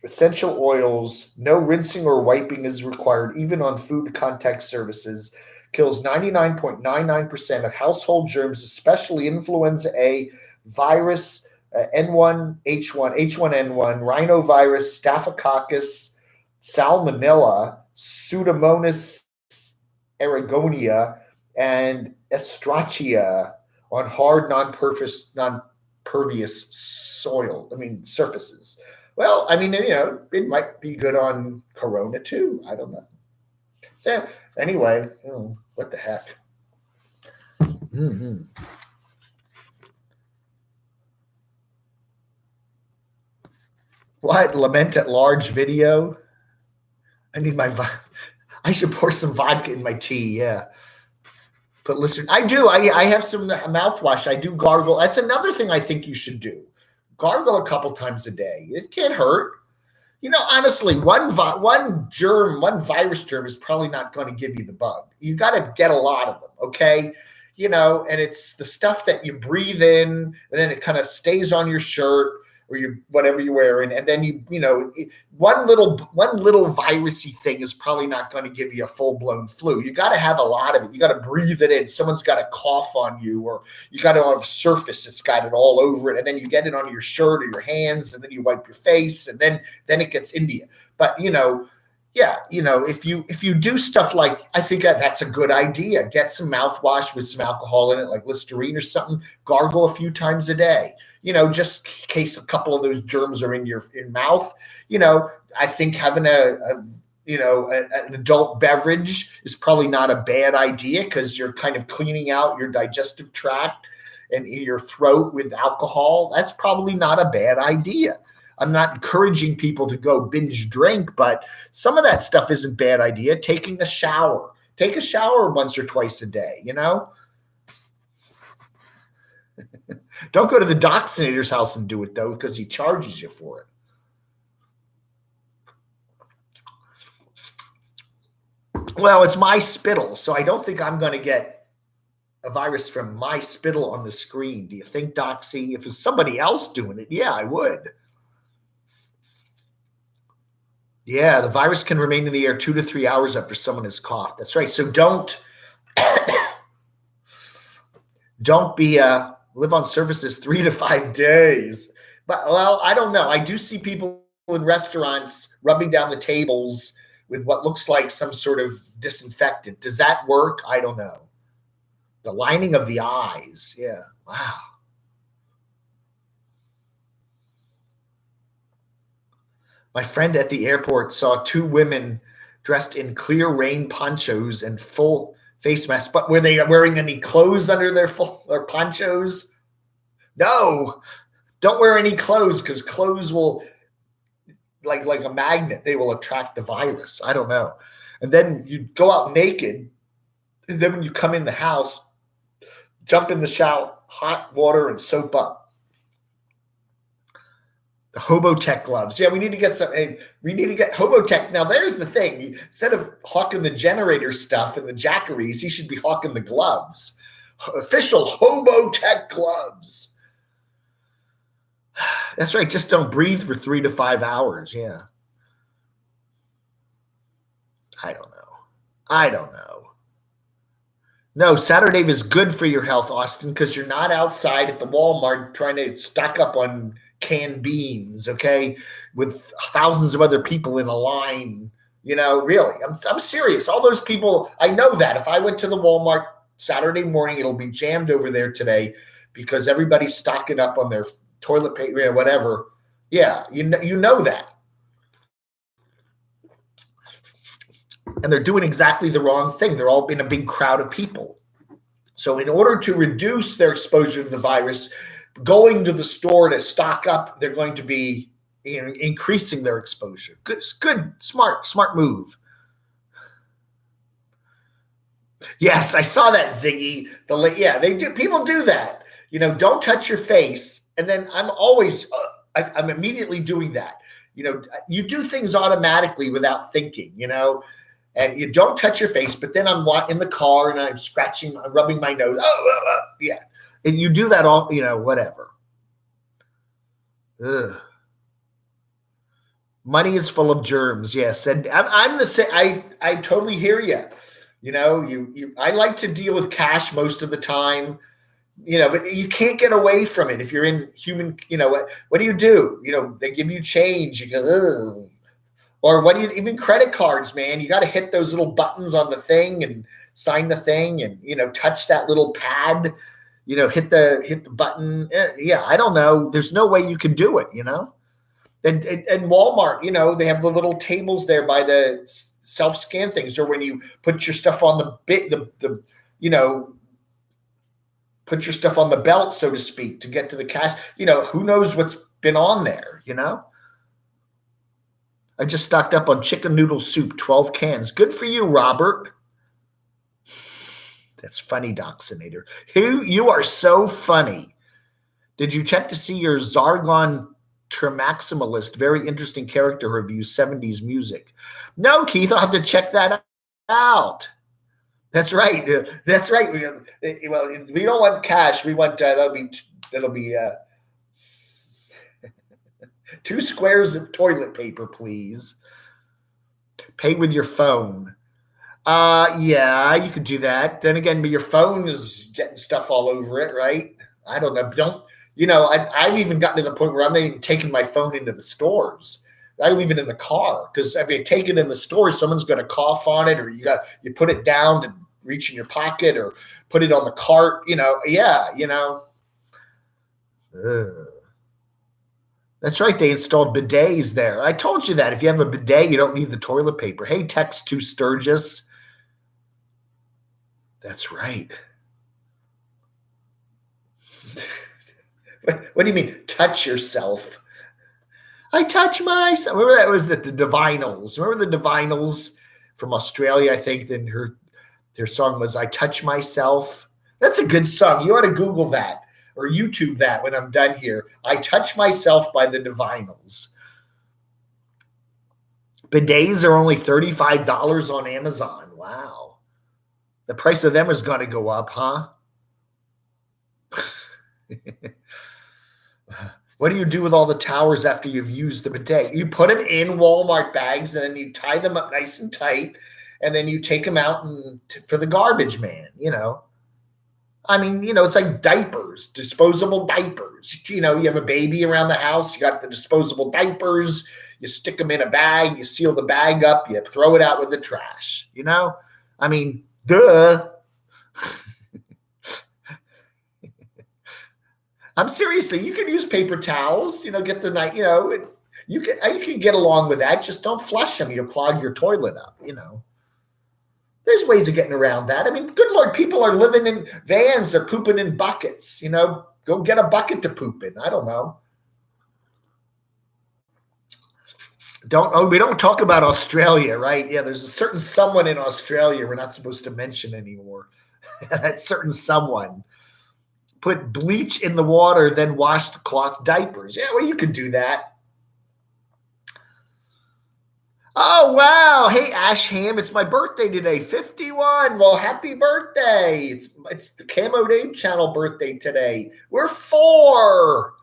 Essential oils, no rinsing or wiping is required, even on food contact surfaces. Kills 99.99% of household germs, especially influenza A, virus, N1, H1N1, rhinovirus, staphylococcus, salmonella, Pseudomonas aeruginosa, and Escherichia on hard, non-pervious soil. I mean, surfaces. Well, I mean, it might be good on Corona too. I don't know. Yeah. Anyway, what the heck? Mm-hmm. What? Lament at large video? I need I should pour some vodka in my tea. Yeah. But listen, I do. I have some mouthwash. I do gargle. That's another thing I think you should do. Gargle a couple times a day. It can't hurt. Honestly, one virus germ is probably not going to give you the bug. You got to get a lot of them, okay? And it's the stuff that you breathe in, and then it kind of stays on your shirt or whatever you're wearing, and then one little virusy thing is probably not going to give you a full-blown flu. You got to have a lot of it. You got to breathe it in. Someone's got to cough on you, or you got to have a surface that's got it all over it, and then you get it on your shirt or your hands, and then you wipe your face, and then it gets into you. But if you do stuff like, I think that's a good idea. Get some mouthwash with some alcohol in it, like Listerine or something. Gargle a few times a day. Just in case a couple of those germs are in your mouth. I think having an adult beverage is probably not a bad idea, because you're kind of cleaning out your digestive tract and your throat with alcohol. That's probably not a bad idea. I'm not encouraging people to go binge drink, but some of that stuff isn't a bad idea. Taking a shower. Take a shower once or twice a day, Don't go to the vaccinator's house and do it, though, because he charges you for it. Well, it's my spittle, so I don't think I'm going to get a virus from my spittle on the screen. Do you think, Doxy? If it's somebody else doing it, yeah, I would. Yeah, the virus can remain in the air 2 to 3 hours after someone has coughed. That's right. So don't be live on surfaces 3 to 5 days. But I don't know. I do see people in restaurants rubbing down the tables with what looks like some sort of disinfectant. Does that work? I don't know. The lining of the eyes. Yeah. Wow. My friend at the airport saw 2 women dressed in clear rain ponchos and full face masks. But were they wearing any clothes under their ponchos? No, don't wear any clothes, because clothes will, like a magnet, they will attract the virus. I don't know. And then you go out naked, and then when you come in the house, jump in the shower, hot water, and soap up. The Hobotech gloves. Yeah, we need to get some. We need to get Hobotech. Now, there's the thing. Instead of hawking the generator stuff and the jackeries, he should be hawking the gloves. Official Hobotech gloves. That's right. Just don't breathe for 3 to 5 hours. Yeah. I don't know. No, SaturDAVE is good for your health, Austin, because you're not outside at the Walmart trying to stock up on canned beans, okay, with thousands of other people in a line. Really, I'm serious. All those people, I know that if I went to the Walmart Saturday morning, it'll be jammed over there today, because everybody's stocking up on their toilet paper, whatever. Yeah, you know that. And they're doing exactly the wrong thing. They're all in a big crowd of people. So in order to reduce their exposure to the virus, going to the store to stock up, they're going to be increasing their exposure. Good, smart move. Yes, I saw that, Ziggy. They do. People do that. Don't touch your face, and then I'm always, I'm immediately doing that. You do things automatically without thinking. And you don't touch your face, but then I'm in the car and I'm rubbing my nose. Yeah. And you do that all, whatever. Ugh. Money is full of germs. Yes. And I'm the same. I totally hear you. You know, I like to deal with cash most of the time, you know, but you can't get away from it. If you're in human, you know, what do? You know, they give you change. You go, ugh. Or what do you, even credit cards, man, you got to hit those little buttons on the thing and sign the thing and, you know, touch that little pad, you know, hit the button. Yeah. I don't know. There's no way you can do it, you know? And Walmart, you know, they have the little tables there by the self-scan things, or when you put your stuff on the you know, put your stuff on the belt, so to speak, to get to the cash. You know, who knows what's been on there, you know? I just stocked up on chicken noodle soup, 12 cans. Good for you, Robert. That's funny, Doxinator. You are so funny. Did you check to see your Zargon Tremaximalist? Very interesting character review, 70s music. No, Keith, I'll have to check that out. That's right. That's right. Well, we don't want cash. We want that'll be 2 squares of toilet paper, please. Pay with your phone. Yeah, you could do that. Then again, but your phone is getting stuff all over it, right? I don't know. You know, I've even gotten to the point where I'm even taking my phone into the stores. I leave it in the car because if you take it in the store, someone's going to cough on it, or you put it down to reach in your pocket, or put it on the cart. You know, yeah, you know. That's right. They installed bidets there. I told you that if you have a bidet, you don't need the toilet paper. Hey, text to Sturgis. That's right. What do you mean, touch yourself? I touch myself. Remember that was at the Divinals. Remember the Divinals from Australia, I think? Then their song was I Touch Myself. That's a good song. You ought to Google that or YouTube that when I'm done here. I Touch Myself by the Divinals. Bidets are only $35 on Amazon. Wow. The price of them is going to go up, huh? What do you do with all the towers after you've used the bidet? You put them in Walmart bags, and then you tie them up nice and tight, and then you take them out for the garbage man, you know. I mean, you know, it's like diapers, disposable diapers. You know, you have a baby around the house, you got the disposable diapers, you stick them in a bag, you seal the bag up, you throw it out with the trash, you know. I mean, duh. I'm seriously, you can use paper towels, you know, get the night, you know, you can get along with that. Just don't flush them. You'll clog your toilet up, you know. There's ways of getting around that. I mean, good Lord, people are living in vans. They're pooping in buckets, you know. Go get a bucket to poop in. I don't know. We don't talk about Australia, right? Yeah, there's a certain someone in Australia we're not supposed to mention anymore. That certain someone. Put bleach in the water, then wash the cloth diapers. Yeah, well, you could do that. Oh, wow. Hey, Ashham, it's my birthday today, 51. Well, happy birthday. It's the Camo Dave channel birthday today. We're 4.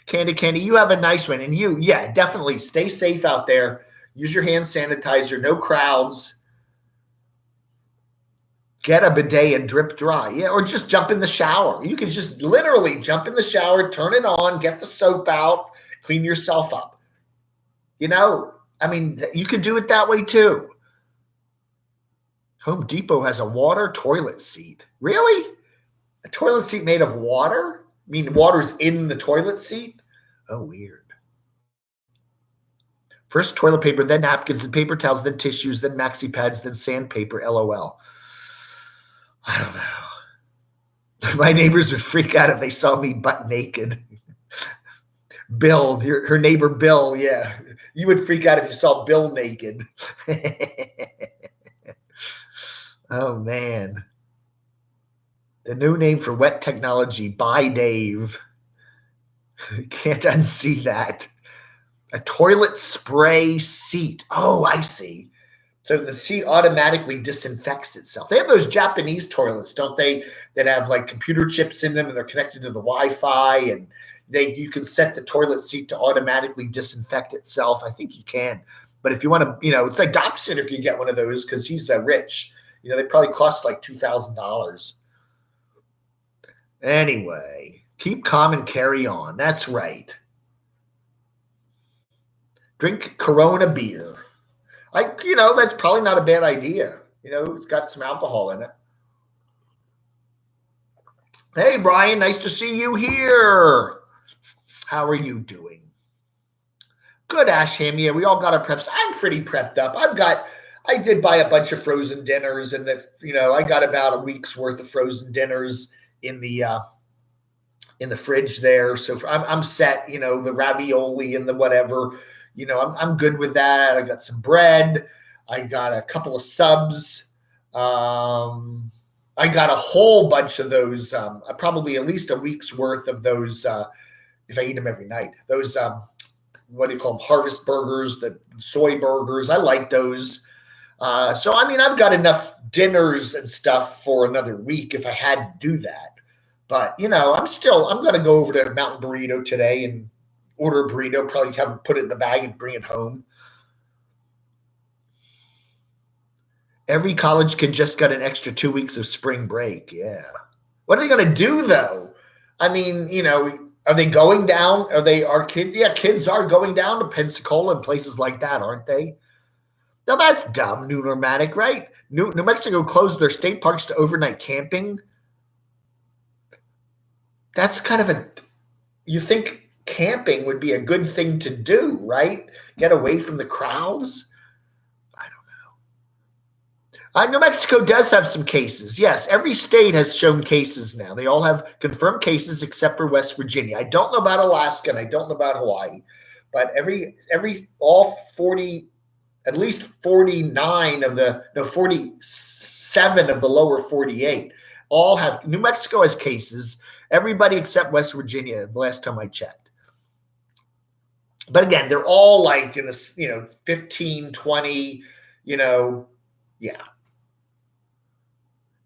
Candy, you have a nice one. And you, yeah, definitely stay safe out there. Use your hand sanitizer. No crowds. Get a bidet and drip dry. Yeah, or just jump in the shower. You can just literally jump in the shower, turn it on, get the soap out, clean yourself up. You know, I mean, you could do it that way too. Home Depot has a water toilet seat. Really? A toilet seat made of water? I mean, water's in the toilet seat? Oh, weird. First toilet paper, then napkins, then paper towels, then tissues, then maxi pads, then sandpaper, LOL. I don't know. My neighbors would freak out if they saw me butt naked. Bill, her neighbor Bill, yeah. You would freak out if you saw Bill naked. Oh, man. The new name for wet technology, by Dave. Can't unsee that. A toilet spray seat. Oh, I see. So the seat automatically disinfects itself. They have those Japanese toilets, don't they, that have like computer chips in them and they're connected to the Wi-Fi, and you can set the toilet seat to automatically disinfect itself. I think you can. But if you want to, it's like Doc Center if you get one of those because he's rich. They probably cost like $2,000. Anyway, keep calm and carry on. That's right. Drink Corona beer. That's probably not a bad idea. It's got some alcohol in it. Hey, Brian, nice to see you here. How are you doing? Good, Asham. Yeah, we all got our preps. I'm pretty prepped up. I did buy a bunch of frozen dinners, and I got about a week's worth of frozen dinners in the fridge there. So I'm set. The ravioli and the whatever. I'm good with that. I got some bread. I got a couple of subs. I got a whole bunch of those, probably at least a week's worth of those, if I eat them every night. Those, what do you call them? Harvest burgers, the soy burgers. I like those. So, I've got enough dinners and stuff for another week if I had to do that. But, I'm going to go over to Mountain Burrito today and order a burrito, probably have them put it in the bag and bring it home. Every college kid just got an extra 2 weeks of spring break. Yeah. What are they going to do, though? Are they going down? Kids? Yeah, kids are going down to Pensacola and places like that, aren't they? Now, that's dumb, New Normatic, right? New Mexico closed their state parks to overnight camping. That's kind of you think camping would be a good thing to do, right? Get away from the crowds. I don't know. New Mexico does have some cases. Yes, every state has shown cases now. They all have confirmed cases except for West Virginia. I don't know about Alaska and I don't know about Hawaii, but all 40, at least 47 of the lower 48 all have. New Mexico has cases. Everybody except West Virginia, the last time I checked. But again, they're all like in this, 15, 20, yeah.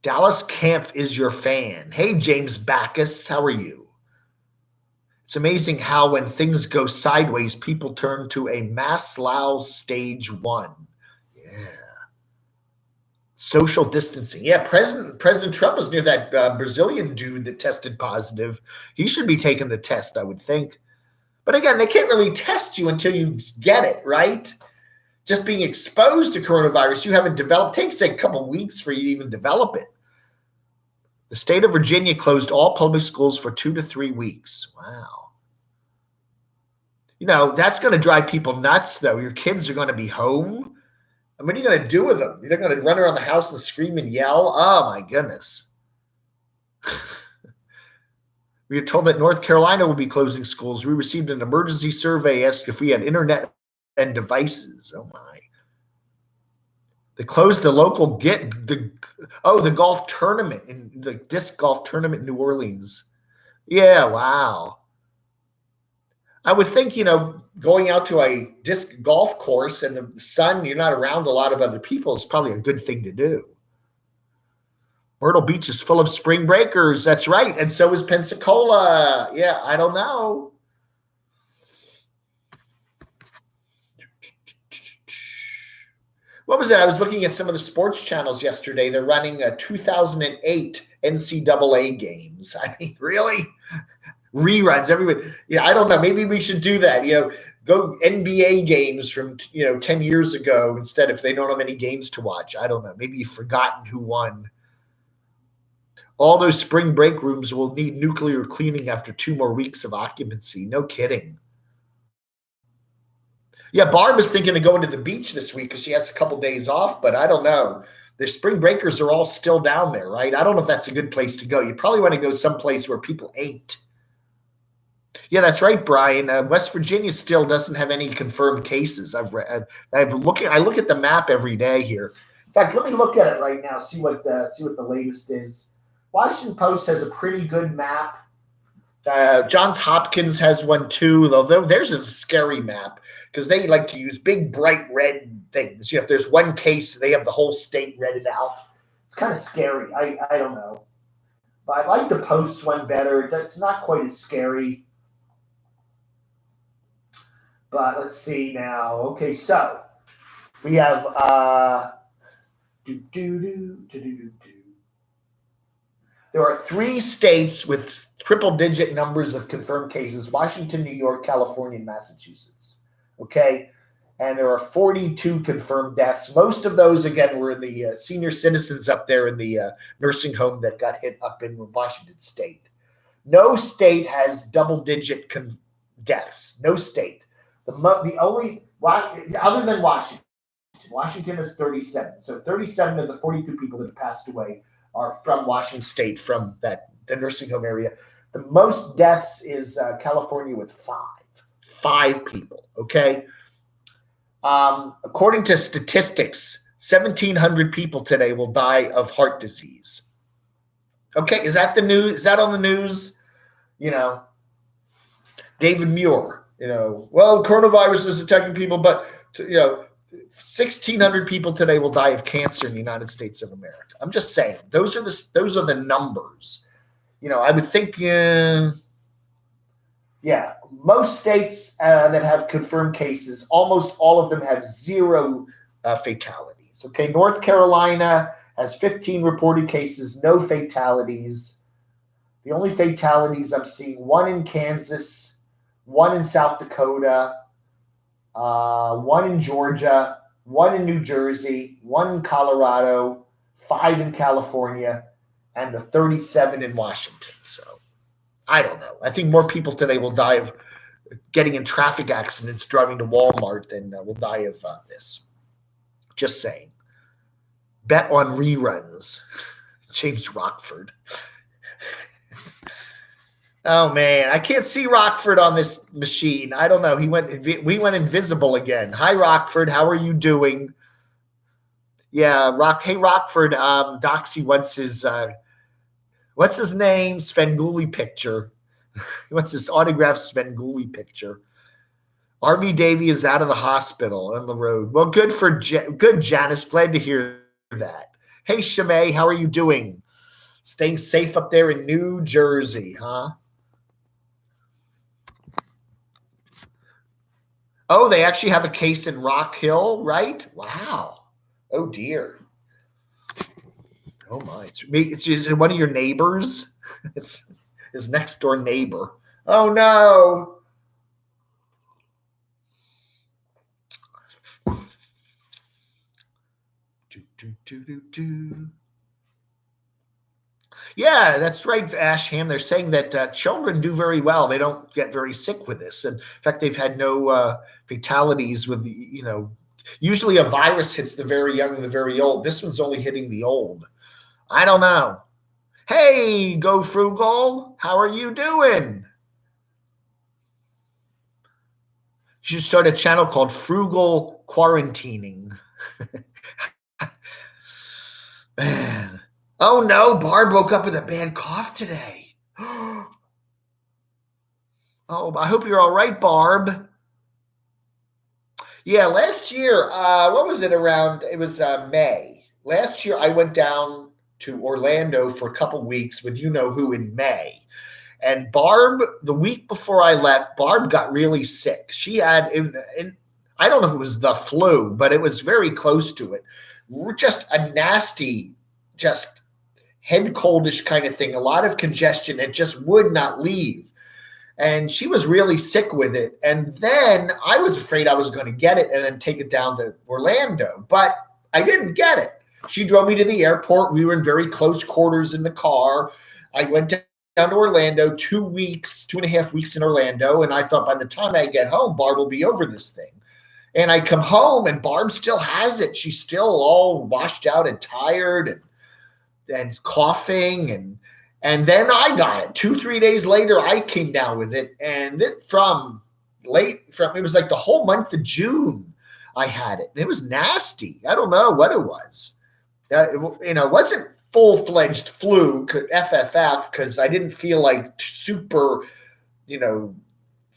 Dallas Kampf is your fan. Hey, James Backus, how are you? It's amazing how when things go sideways, people turn to a Maslow stage 1. Yeah. Social distancing. Yeah, President Trump was near that Brazilian dude that tested positive. He should be taking the test, I would think. But again, they can't really test you until you get it, right? Just being exposed to coronavirus, you haven't developed, takes a couple weeks for you to even develop it. The state of Virginia closed all public schools for 2 to 3 weeks. Wow. That's going to drive people nuts, though. Your kids are going to be home. And what are you going to do with them? They're going to run around the house and scream and yell? Oh, my goodness. We are told that North Carolina will be closing schools. We received an emergency survey asking if we had internet and devices. Oh, my. They closed the local the golf tournament, in the disc golf tournament in New Orleans. Yeah, wow. I would think, going out to a disc golf course in the sun, you're not around a lot of other people, is probably a good thing to do. Myrtle Beach is full of spring breakers. That's right. And so is Pensacola. Yeah, I don't know. What was it? I was looking at some of the sports channels yesterday. They're running a 2008 NCAA games. I mean, really? Reruns. Everybody. Yeah, I don't know. Maybe we should do that. Go NBA games from 10 years ago instead if they don't have any games to watch. I don't know. Maybe you've forgotten who won. All those spring break rooms will need nuclear cleaning after 2 more weeks of occupancy. No kidding. Yeah, Barb is thinking of going to the beach this week because she has a couple days off, but I don't know. The spring breakers are all still down there, right? I don't know if that's a good place to go. You probably want to go someplace where people ain't. Yeah, that's right, Brian. West Virginia still doesn't have any confirmed cases. I look at the map every day here. In fact, let me look at it right now. See what the latest is. Washington Post has a pretty good map. Johns Hopkins has one too, though theirs is a scary map. because they like to use big, bright red things. If there's one case, they have the whole state redded out. It's kind of scary. I don't know. But I like the Post one better. That's not quite as scary. But let's see now. Okay, so we have there are 3 states with triple-digit numbers of confirmed cases: Washington, New York, California, and Massachusetts. Okay, and there are 42 confirmed deaths. Most of those, again, were the senior citizens up there in the nursing home that got hit up in Washington State. No state has double-digit deaths. No state. The only, other than Washington. Washington is 37. So 37 of the 42 people that have passed away are from Washington State, from the nursing home area. The most deaths is California with 5. 5 people, okay? According to statistics, 1,700 people today will die of heart disease. Okay, is that the news? Is that on the news? David Muir, well, coronavirus is attacking people, but, 1,600 people today will die of cancer in the United States of America. I'm just saying, those are the numbers. I would think, most states that have confirmed cases, almost all of them have 0 fatalities. Okay, North Carolina has 15 reported cases, no fatalities. The only fatalities I'm seeing, 1 in Kansas, 1 in South Dakota, 1 in Georgia, 1 in New Jersey, 1 in Colorado, 5 in California, and the 37 in Washington. So I don't know. I think more people today will die of getting in traffic accidents driving to Walmart than will die of this. Just saying. Bet on reruns. James Rockford. Oh, man. I can't see Rockford on this machine. I don't know. We went invisible again. Hi, Rockford. How are you doing? Yeah, Hey, Rockford. Doxy wants his, what's his name? Svengoolie picture. He wants his autographed Svengoolie picture. RV Davey is out of the hospital on the road. Well, good Janice. Glad to hear that. Hey, Shimei. How are you doing? Staying safe up there in New Jersey, huh? Oh, they actually have a case in Rock Hill, right? Wow. Oh, dear. Oh, my. Is it one of your neighbors? It's his next door neighbor. Oh, no. Yeah, that's right, Ashham. They're saying that children do very well. They don't get very sick with this. And in fact, they've had no fatalities with, usually a virus hits the very young and the very old. This one's only hitting the old. I don't know. Hey, Go Frugal. How are you doing? You should start a channel called Frugal Quarantining. Man. Oh, no. Barb woke up with a bad cough today. Oh, I hope you're all right, Barb. Yeah, last year, what was it around? It was May. Last year, I went down to Orlando for a couple weeks with you-know-who in May. And Barb, the week before I left, Barb got really sick. She had, I don't know if it was the flu, but it was very close to it. Just a nasty, just head coldish kind of thing, a lot of congestion. It just would not leave. And she was really sick with it. And then I was afraid I was going to get it and then take it down to Orlando. But I didn't get it. She drove me to the airport. We were in very close quarters in the car. I went down to Orlando, 2.5 weeks in Orlando. And I thought by the time I get home, Barb will be over this thing. And I come home and Barb still has it. She's still all washed out and tired and coughing, and then I got it. 2-3 days later, I came down with it, and it was like the whole month of June I had it. It was nasty. I don't know what it was. It wasn't full-fledged flu, FFF, because I didn't feel like super,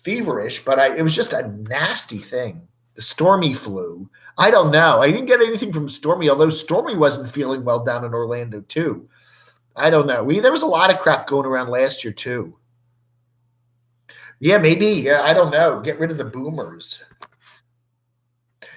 feverish, but it was just a nasty thing. The Stormy flu. I don't know. I didn't get anything from Stormy, although Stormy wasn't feeling well down in Orlando too. I don't know. There was a lot of crap going around last year too. Yeah, maybe. Yeah, I don't know. Get rid of the boomers.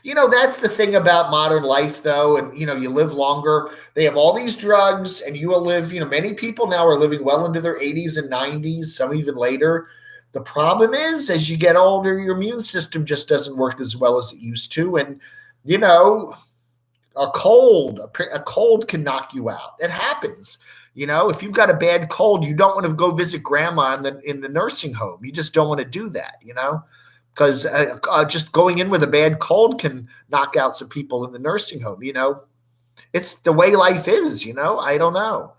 That's the thing about modern life, though. And, you live longer. They have all these drugs, and you will live, many people now are living well into their 80s and 90s, some even later. The problem is, as you get older, your immune system just doesn't work as well as it used to. And, a cold can knock you out. It happens. If you've got a bad cold, you don't want to go visit grandma in the nursing home. You just don't want to do that, because just going in with a bad cold can knock out some people in the nursing home. It's the way life is. I don't know.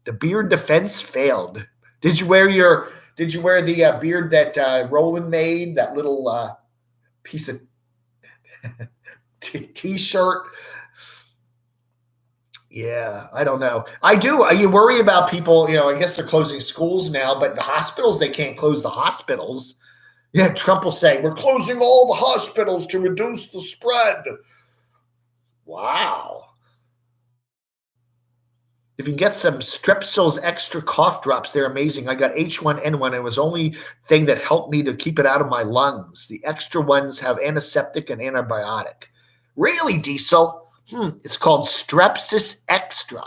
The beard defense failed. Did you wear the beard that Roland made? That little piece of t-shirt. Yeah, I don't know. I do. You worry about people. I guess they're closing schools now, but the hospitals, they can't close the hospitals. Yeah, Trump will say, we're closing all the hospitals to reduce the spread. Wow. If you can get some Strepsils extra cough drops, they're amazing. I got H1N1, and it was the only thing that helped me to keep it out of my lungs. The extra ones have antiseptic and antibiotic. Really, Diesel? It's called Strepsis Extra.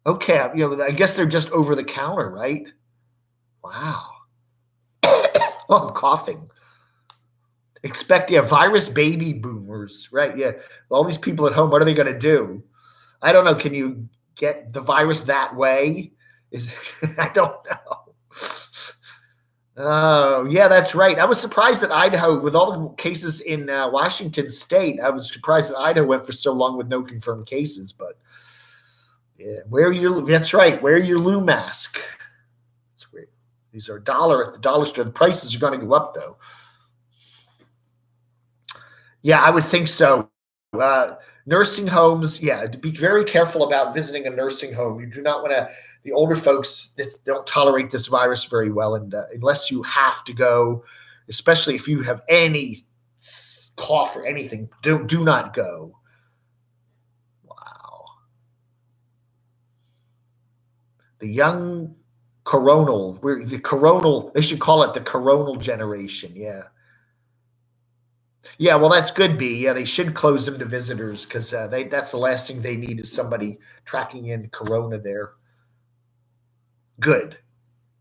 Okay, I guess they're just over the counter, right? Wow. Oh, I'm coughing. Virus baby boomers, right? Yeah, all these people at home, what are they going to do? I don't know. Can you get the virus that way? I don't know. Oh, yeah, that's right. I was surprised that Idaho, with all the cases in Washington State, I was surprised that Idaho went for so long with no confirmed cases. But yeah, that's right. Wear your Lou mask. That's weird. These are $1 at the dollar store. The prices are going to go up, though. Yeah, I would think so. Nursing homes, yeah, be very careful about visiting a nursing home. You do not want to. The older folks don't tolerate this virus very well, and unless you have to go, especially if you have any cough or anything, do not go. Wow. The young coronal, they should call it the coronal generation. Yeah. Yeah, well, that's good, B. Yeah, they should close them to visitors because that's the last thing they need is somebody tracking in corona there. Good.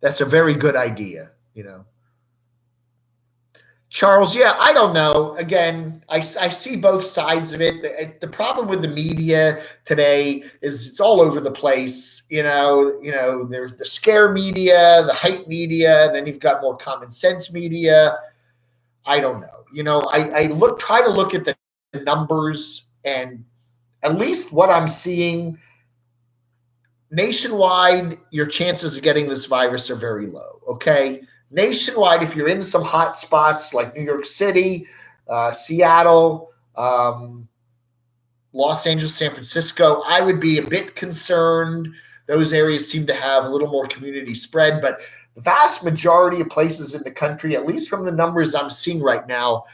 That's a very good idea, Charles, yeah, I don't know. Again, I see both sides of it. The problem with the media today is it's all over the place. There's the scare media, the hype media, and then you've got more common sense media. I don't know. I try to look at the numbers, and at least what I'm seeing nationwide, your chances of getting this virus are very low. Okay. Nationwide, if you're in some hot spots like New York City, Seattle, Los Angeles, San Francisco, I would be a bit concerned. Those areas seem to have a little more community spread, but the vast majority of places in the country, at least from the numbers I'm seeing right now,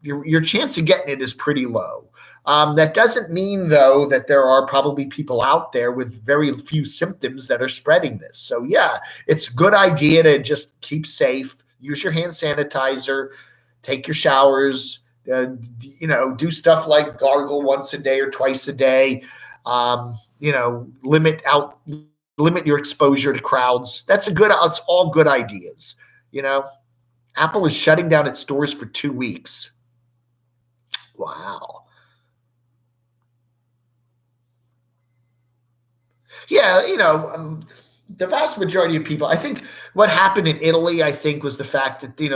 your chance of getting it is pretty low. That doesn't mean, though, that there are probably people out there with very few symptoms that are spreading this. So, yeah, it's a good idea to just keep safe, use your hand sanitizer, take your showers, do stuff like gargle once a day or twice a day, limit your exposure to crowds. It's all good ideas. Apple is shutting down its stores for 2 weeks. Wow. Yeah, the vast majority of people. I think what happened in Italy, was the fact that they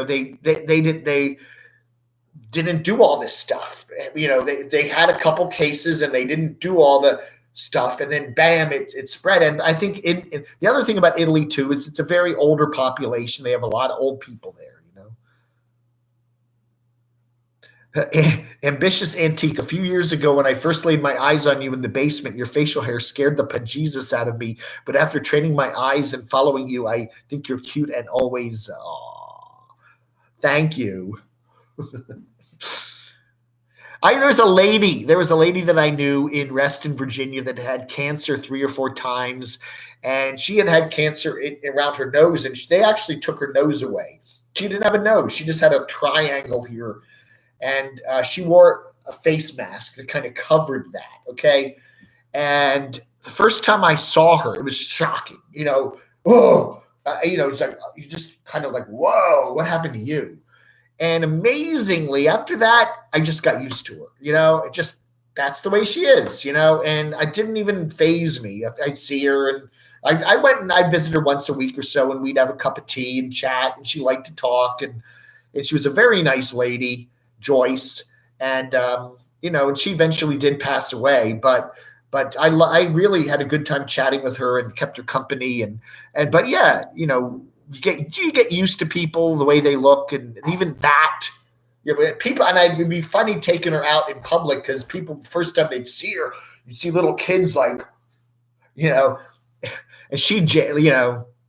didn't do all this stuff. They had a couple cases and they didn't do all the stuff, and then bam, it spread. And I think the other thing about Italy too is it's a very older population. They have a lot of old people there. Ambitious Antique. A few years ago, when I first laid my eyes on you in the basement, your facial hair scared the bejesus out of me. But after training my eyes and following you, I think you're cute and always. Thank you. There was a lady that I knew in Reston, Virginia that had cancer 3 or 4 times, and she had cancer around her nose, and they actually took her nose away. She didn't have a nose. She just had a triangle here, and she wore a face mask that kind of covered that, okay? And the first time I saw her, it was shocking. It's like you just kind of like, whoa, what happened to you? And amazingly, after that, I just got used to her. That's the way she is, and it didn't even faze me. I see her, and I went and I visited her once a week or so, and we'd have a cup of tea and chat, and she liked to talk, and she was a very nice lady, Joyce, and and she eventually did pass away, but I really had a good time chatting with her and kept her company, but yeah, you get used to people, the way they look, and even that. People, and it would be funny taking her out in public because people, first time they'd see her, you'd see little kids like, and she,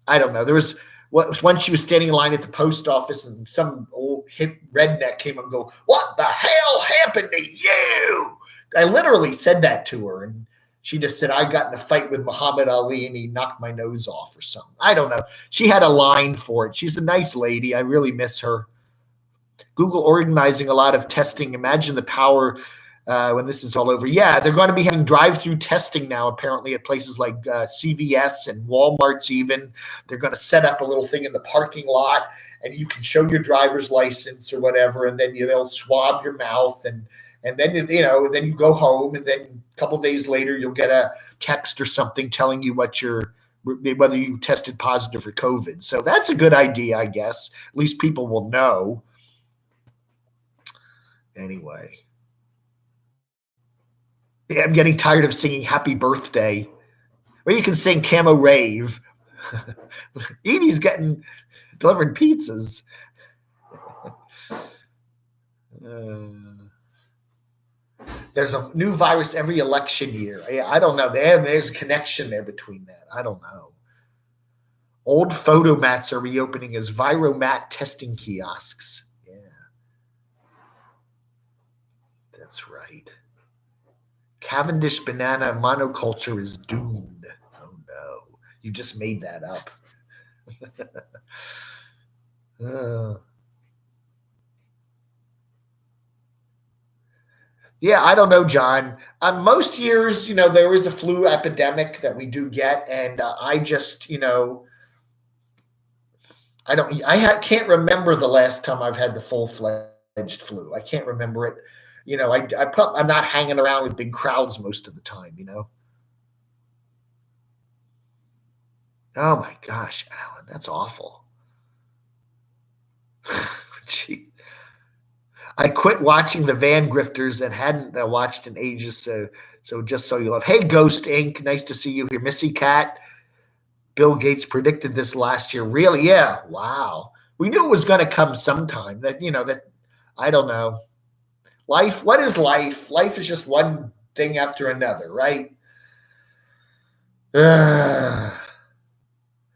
I don't know. There was once she was standing in line at the post office, and some old hip redneck came up and go, "What the hell happened to you?" I literally said that to her, and she just said, "I got in a fight with Muhammad Ali and he knocked my nose off," or something. I don't know. She had a line for it. She's a nice lady. I really miss her. Google organizing a lot of testing. Imagine the power when this is all over. Yeah, they're going to be having drive-through testing now, apparently, at places like CVS and Walmart's even. They're going to set up a little thing in the parking lot, and you can show your driver's license or whatever, and then they'll swab your mouth, and then then you go home, and then a couple of days later you'll get a text or something telling you whether you tested positive for COVID. So that's a good idea, I guess. At least people will know. Anyway, yeah, I'm getting tired of singing "Happy Birthday." Or you can sing "Camo Rave." Edie's delivering pizzas. There's a new virus every election year. I don't know. There's a connection there between that. I don't know. Old photomats are reopening as viromat testing kiosks. Yeah. That's right. Cavendish banana monoculture is doomed. Oh no. You just made that up. Yeah, I don't know, John. Most years, there is a flu epidemic that we do get, and I just, can't remember the last time I've had the full-fledged flu. I can't remember it. I'm not hanging around with big crowds most of the time. Oh my gosh, Alan, that's awful. Gee. I quit watching the Van Grifters and hadn't watched in ages. So just so you love. Hey, Ghost Inc. Nice to see you here. Missy Cat. Bill Gates predicted this last year. Really? Yeah. Wow. We knew it was going to come sometime. That I don't know. Life. What is life? Life is just one thing after another, right? I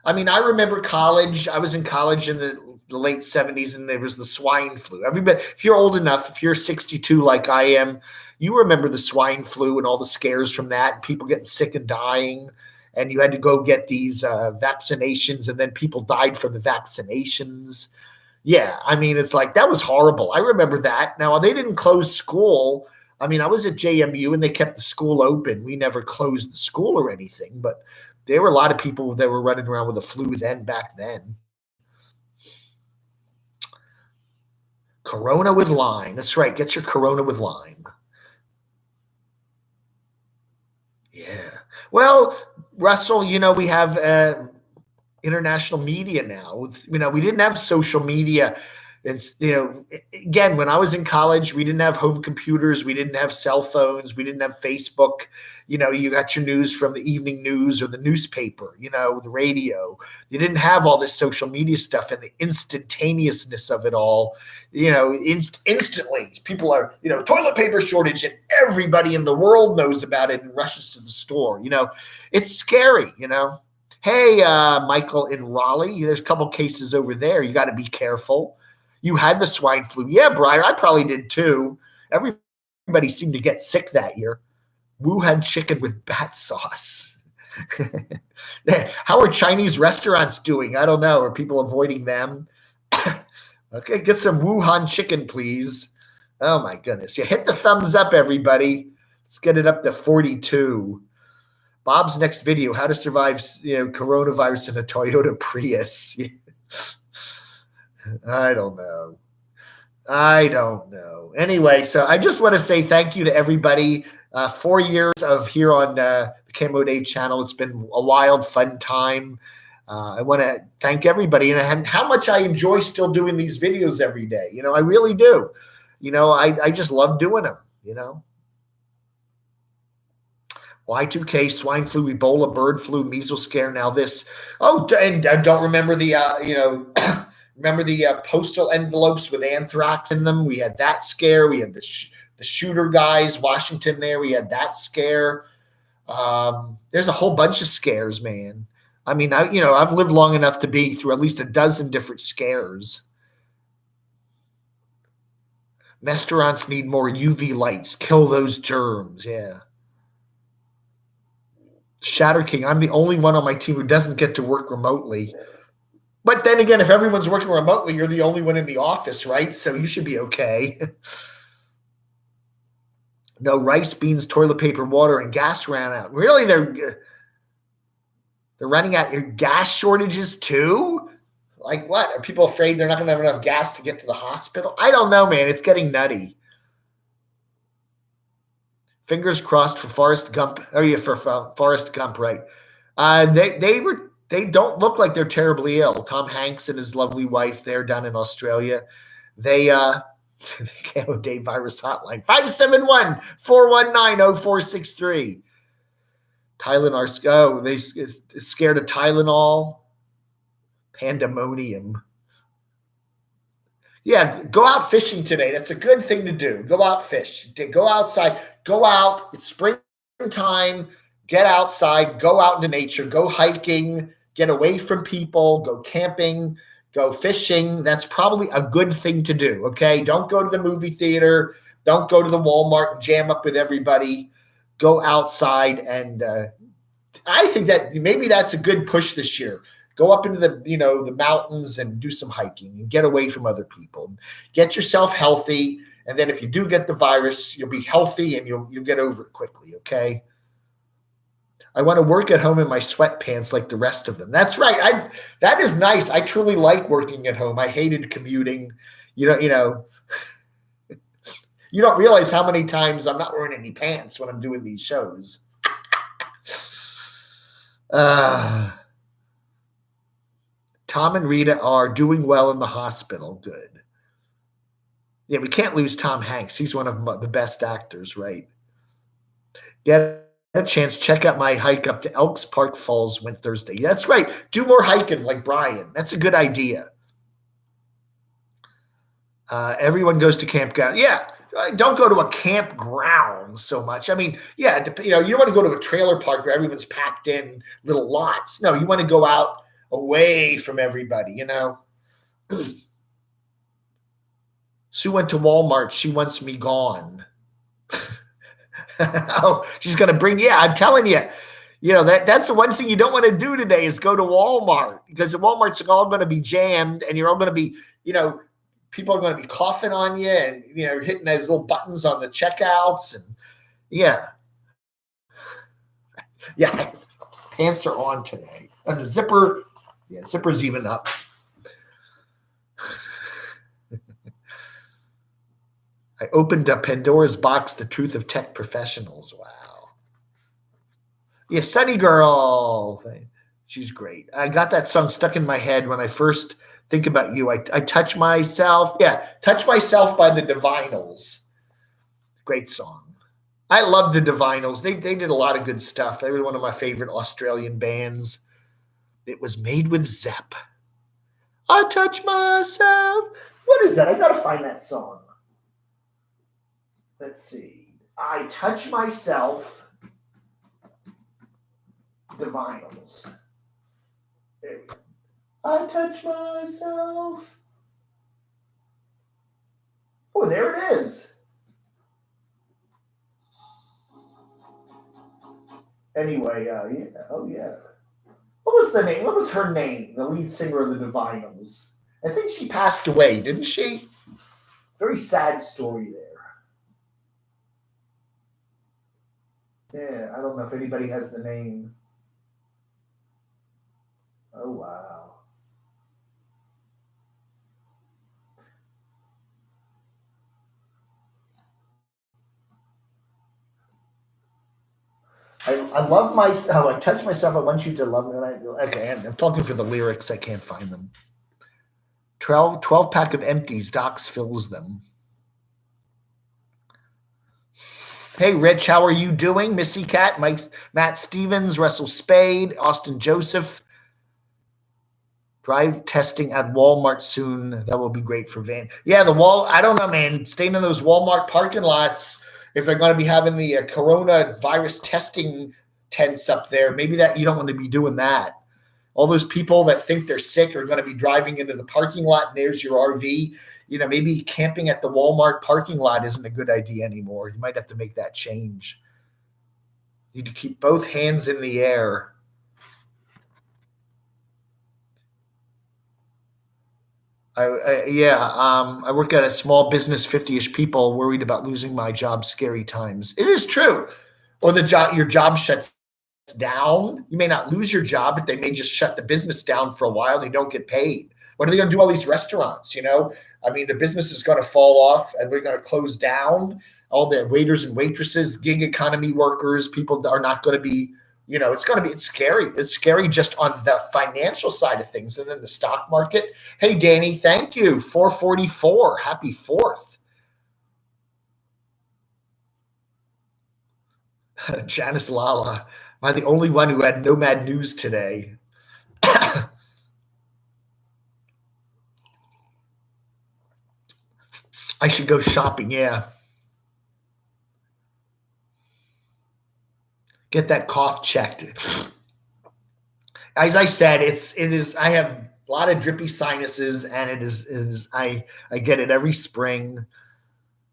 remember college. I was in college in the late 70s, and there was the swine flu. Everybody, if you're old enough, if you're 62 like I am, you remember the swine flu and all the scares from that, people getting sick and dying, and you had to go get these vaccinations, and then people died from the vaccinations. Yeah, it's like, that was horrible. I remember that. Now, they didn't close school. I was at JMU, and they kept the school open. We never closed the school or anything, but there were a lot of people that were running around with the flu back then. Corona with lime. That's right. Get your Corona with lime. Yeah. Well, Russell, we have international media now. We didn't have social media. It's, again, when I was in college, we didn't have home computers. We didn't have cell phones. We didn't have Facebook. You got your news from the evening news or the newspaper, the radio. You didn't have all this social media stuff and the instantaneousness of it all. Instantly, people are, toilet paper shortage, and everybody in the world knows about it and rushes to the store. It's scary, Hey, Michael in Raleigh, there's a couple cases over there. You got to be careful. You had the swine flu. Yeah, Brian, I probably did too. Everybody seemed to get sick that year. Wuhan chicken with bat sauce. How are Chinese restaurants doing? I don't know. Are people avoiding them? Okay, get some Wuhan chicken, please. Oh my goodness. Yeah, hit the thumbs up, everybody. Let's get it up to 42. Bob's next video, how to survive coronavirus in a Toyota Prius. I don't know. Anyway, so I just want to say thank you to everybody. 4 years of here on the Camo Dave channel. It's been a wild, fun time. I want to thank everybody and how much I enjoy still doing these videos every day. I really do. I just love doing them, Y2K, swine flu, Ebola, bird flu, measles scare. Now this. Oh, and don't remember the, remember the postal envelopes with anthrax in them? We had that scare. We had the shooter guys, Washington there. We had that scare. There's a whole bunch of scares, man. I mean, I've lived long enough to be through at least a dozen different scares. Restaurants need more UV lights. Kill those germs. Yeah. Shatter King, I'm the only one on my team who doesn't get to work remotely. But then again, if everyone's working remotely, you're the only one in the office, right? So you should be okay. No rice, beans, toilet paper, water, and gas ran out. Really, they're running out. Your gas shortages too? Like what? Are people afraid they're not going to have enough gas to get to the hospital? I don't know, man. It's getting nutty. Fingers crossed for Forrest Gump. Oh yeah, for Forrest Gump, right? They don't look like they're terribly ill. Tom Hanks and his lovely wife, they're down in Australia. They the Camo Dave virus hotline 571-419-0463. Tylenol. Oh, they scared of Tylenol. Pandemonium. Yeah, go out fishing today. That's a good thing to do. Go out fish. Go outside. Go out. It's springtime. Get outside. Go out into nature. Go hiking. Get away from people. Go camping. Go fishing. That's probably a good thing to do, okay? Don't go to the movie theater. Don't go to the Walmart and jam up with everybody. Go outside, and I think that maybe that's a good push this year. Go up into the mountains and do some hiking and get away from other people. Get yourself healthy, and then if you do get the virus, you'll be healthy and you'll get over it quickly, okay? I want to work at home in my sweatpants like the rest of them. That's right. That is nice. I truly like working at home. I hated commuting. You don't realize how many times I'm not wearing any pants when I'm doing these shows. Tom and Rita are doing well in the hospital. Good. Yeah, we can't lose Tom Hanks. He's one of the best actors, right? Get a chance, check out my hike up to Elks Park Falls went Thursday. Yeah, that's right. Do more hiking like Brian. That's a good idea. Everyone goes to campground. Yeah, don't go to a campground so much. I mean, yeah, you don't want to go to a trailer park where everyone's packed in little lots. No, you want to go out away from everybody, Sue went to Walmart. She wants me gone. Oh, she's going to bring, yeah, I'm telling you, that's the one thing you don't want to do today is go to Walmart, because the Walmart's all going to be jammed and you're all going to be, people are going to be coughing on you and, hitting those little buttons on the checkouts. And yeah. Yeah. Pants are on today. And the zipper, zipper's even up. I opened up Pandora's box, the truth of tech professionals. Wow. Yeah, Sunny Girl. She's great. I got that song stuck in my head when I first think about you. I touch myself. Yeah, Touch Myself by the Divinals. Great song. I love the Divinals. They did a lot of good stuff. They were one of my favorite Australian bands. It was made with Zepp. I touch myself. What is that? I got to find that song. Let's see. I touch myself. Divinals. There we go. I touch myself. Oh, there it is. Anyway, yeah. Oh, yeah. What was the name? What was her name? The lead singer of the Divinals. I think she passed away, didn't she? Very sad story there. Yeah, I don't know if anybody has the name. Oh, wow. I love myself. I touch myself. I want you to love me. Okay, I'm talking for the lyrics. I can't find them. 12 pack of empties. Docs fills them. Hey, Rich, how are you doing? Missy Cat, Matt Stevens, Russell Spade, Austin Joseph. Drive testing at Walmart soon. That will be great for Van. Yeah, I don't know, man. Staying in those Walmart parking lots, if they're going to be having the coronavirus testing tents up there, maybe that you don't want to be doing that. All those people that think they're sick are going to be driving into the parking lot, and there's your RV. Maybe camping at the Walmart parking lot isn't a good idea anymore. You might have to make that change. You need to keep both hands in the air. I work at a small business, 50-ish people, worried about losing my job, scary times. It is true. Or your job shuts down. You may not lose your job, but they may just shut the business down for a while. They don't get paid. What are they going to do? All these restaurants, the business is going to fall off and we're going to close down. All the waiters and waitresses, gig economy workers, people are not going to be, it's scary. It's scary just on the financial side of things. And then the stock market. Hey, Danny, thank you. 444. Happy 4th. Janice Lala. Am I the only one who had Nomad News today? I should go shopping, yeah. Get that cough checked. As I said, I have a lot of drippy sinuses, and I get it every spring.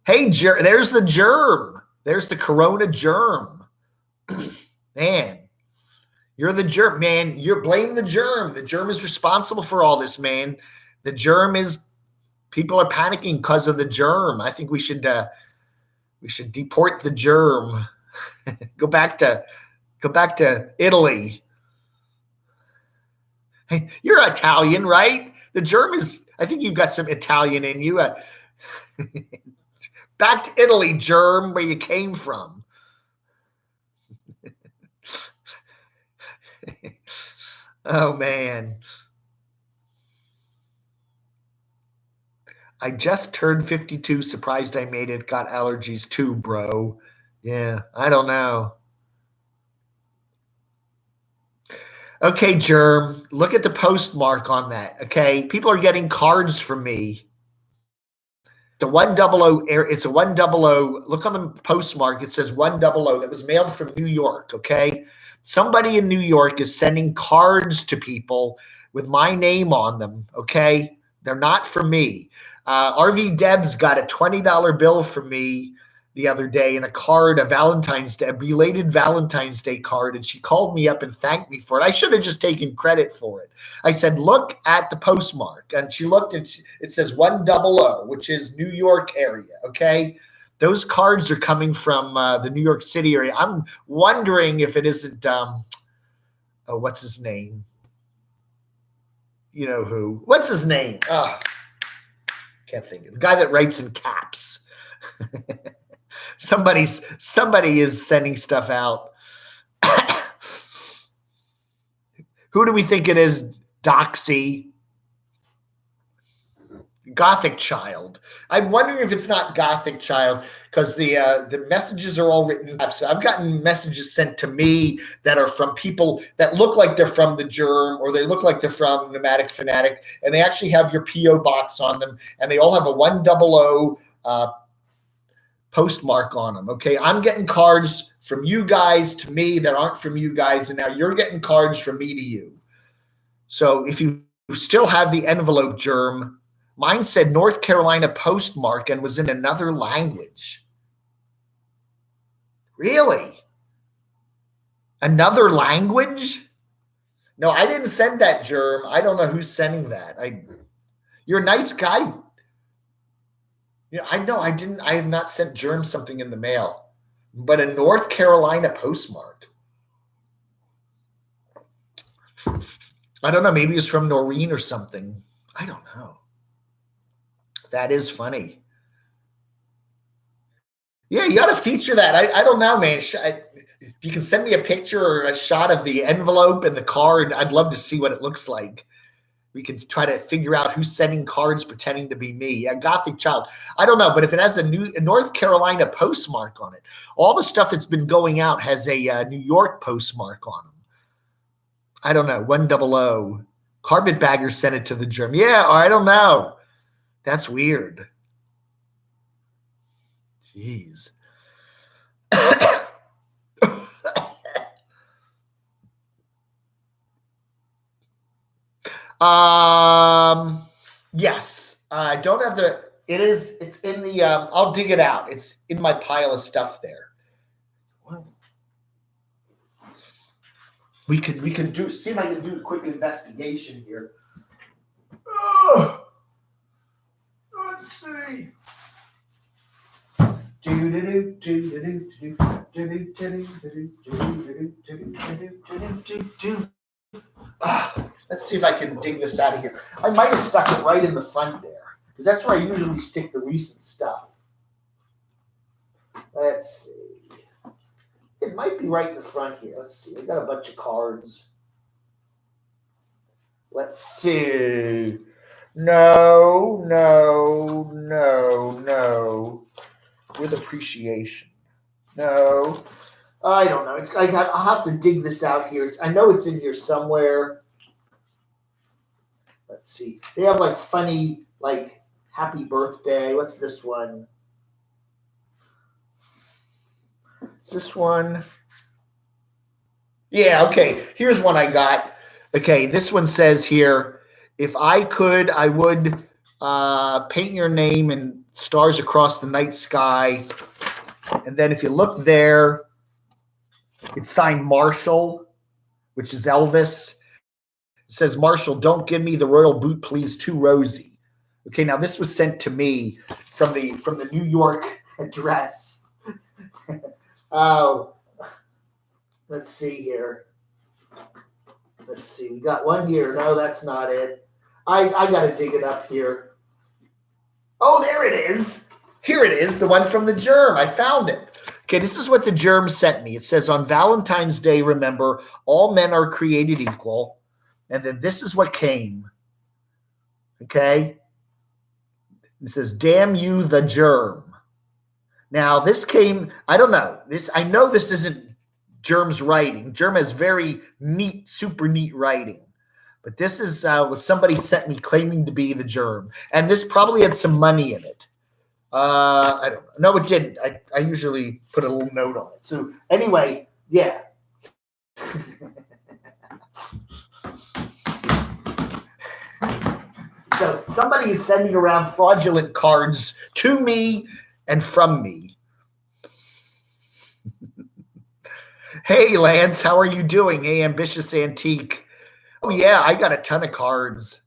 Hey, there's the germ. There's the corona germ. Man, you're the germ, man. You blame the germ. The germ is responsible for all this, man. The germ is, people are panicking because of the germ. I think we should deport the germ. Go back to Italy. Hey, you're Italian, right? The germ is, I think you've got some Italian in you. Back to Italy, germ, where you came from. Oh, man. I just turned 52. Surprised I made it. Got allergies too, bro. Yeah, I don't know. Okay, germ. Look at the postmark on that. Okay, people are getting cards from me. It's a 100. It's a 100. Look on the postmark. It says 100. That was mailed from New York. Okay, somebody in New York is sending cards to people with my name on them. Okay, they're not from me. RV Debs got a $20 bill from me the other day and a card, a belated Valentine's Day card, and she called me up and thanked me for it. I should have just taken credit for it. I said, look at the postmark. And she looked and it says 100, which is New York area, okay? Those cards are coming from the New York City area. I'm wondering if it isn't, what's his name? You know who? What's his name? Can't think of the guy that writes in caps. Somebody is sending stuff out. Who do we think it is? Doxy. Gothic Child. I'm wondering if it's not Gothic Child because the messages are all written up. So I've gotten messages sent to me that are from people that look like they're from the Germ or they look like they're from Nomadic Fanatic, and they actually have your P.O. box on them, and they all have a 100 postmark on them. Okay, I'm getting cards from you guys to me that aren't from you guys, and now you're getting cards from me to you. So if you still have the envelope, Germ, Mine said North Carolina postmark and was in another language. Really? Another language? No, I didn't send that, Germ. I don't know who's sending that. You're a nice guy. Yeah, I know. I have not sent Germ something in the mail, but a North Carolina postmark. I don't know. Maybe it's from Noreen or something. I don't know. That is funny. Yeah, you got to feature that. I don't know, man. If you can send me a picture or a shot of the envelope and the card, I'd love to see what it looks like. We can try to figure out who's sending cards pretending to be me. A Gothic child. I don't know, but if it has a North Carolina postmark on it, all the stuff that's been going out has a New York postmark on them. I don't know. 100. Carpetbagger sent it to the germ. Yeah, I don't know. That's weird. Jeez. Yes. I don't have it's in the I'll dig it out. It's in my pile of stuff there. We can see if I can do a quick investigation here. Let's see. Let's see if I can dig this out of here. I might have stuck it right in the front there, because that's where I usually stick the recent stuff. Let's see. It might be right in the front here. Let's see. I got a bunch of cards. Let's see. No. With appreciation. No. I don't know. I'll have to dig this out here. I know it's in here somewhere. Let's see. They have like funny, like happy birthday. What's this one? Is this one? Yeah, okay. Here's one I got. Okay, this one says here, if I could, I would paint your name in stars across the night sky. And then if you look there, it's signed Marshall, which is Elvis. It says, Marshall, don't give me the royal boot, please, too rosy. Okay, now this was sent to me from the New York address. Oh, let's see here. Let's see. We got one here. No, that's not it. I got to dig it up here. Oh, there it is. Here it is, the one from the germ. I found it. Okay, this is what the germ sent me. It says, on Valentine's Day, remember, all men are created equal. And then this is what came. Okay? It says, damn you, the germ. Now, this came, I don't know. I know this isn't Germ's writing. Germ has very neat, super neat writing. But this is what somebody sent me claiming to be the germ. And this probably had some money in it. I don't know. No, it didn't. I usually put a little note on it. So anyway, yeah. So somebody is sending around fraudulent cards to me and from me. Hey, Lance, how are you doing? Hey, Ambitious Antique. Oh, yeah, I got a ton of cards.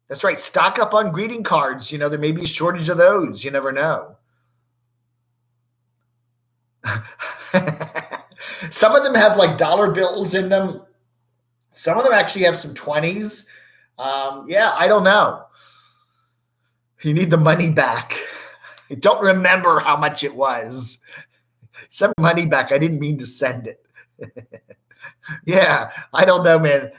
That's right. Stock up on greeting cards. You know, there may be a shortage of those. You never know. Some of them have like dollar bills in them. Some of them actually have some 20s. Yeah, I don't know. You need the money back. I don't remember how much it was. Send money back. I didn't mean to send it. Yeah, I don't know, man.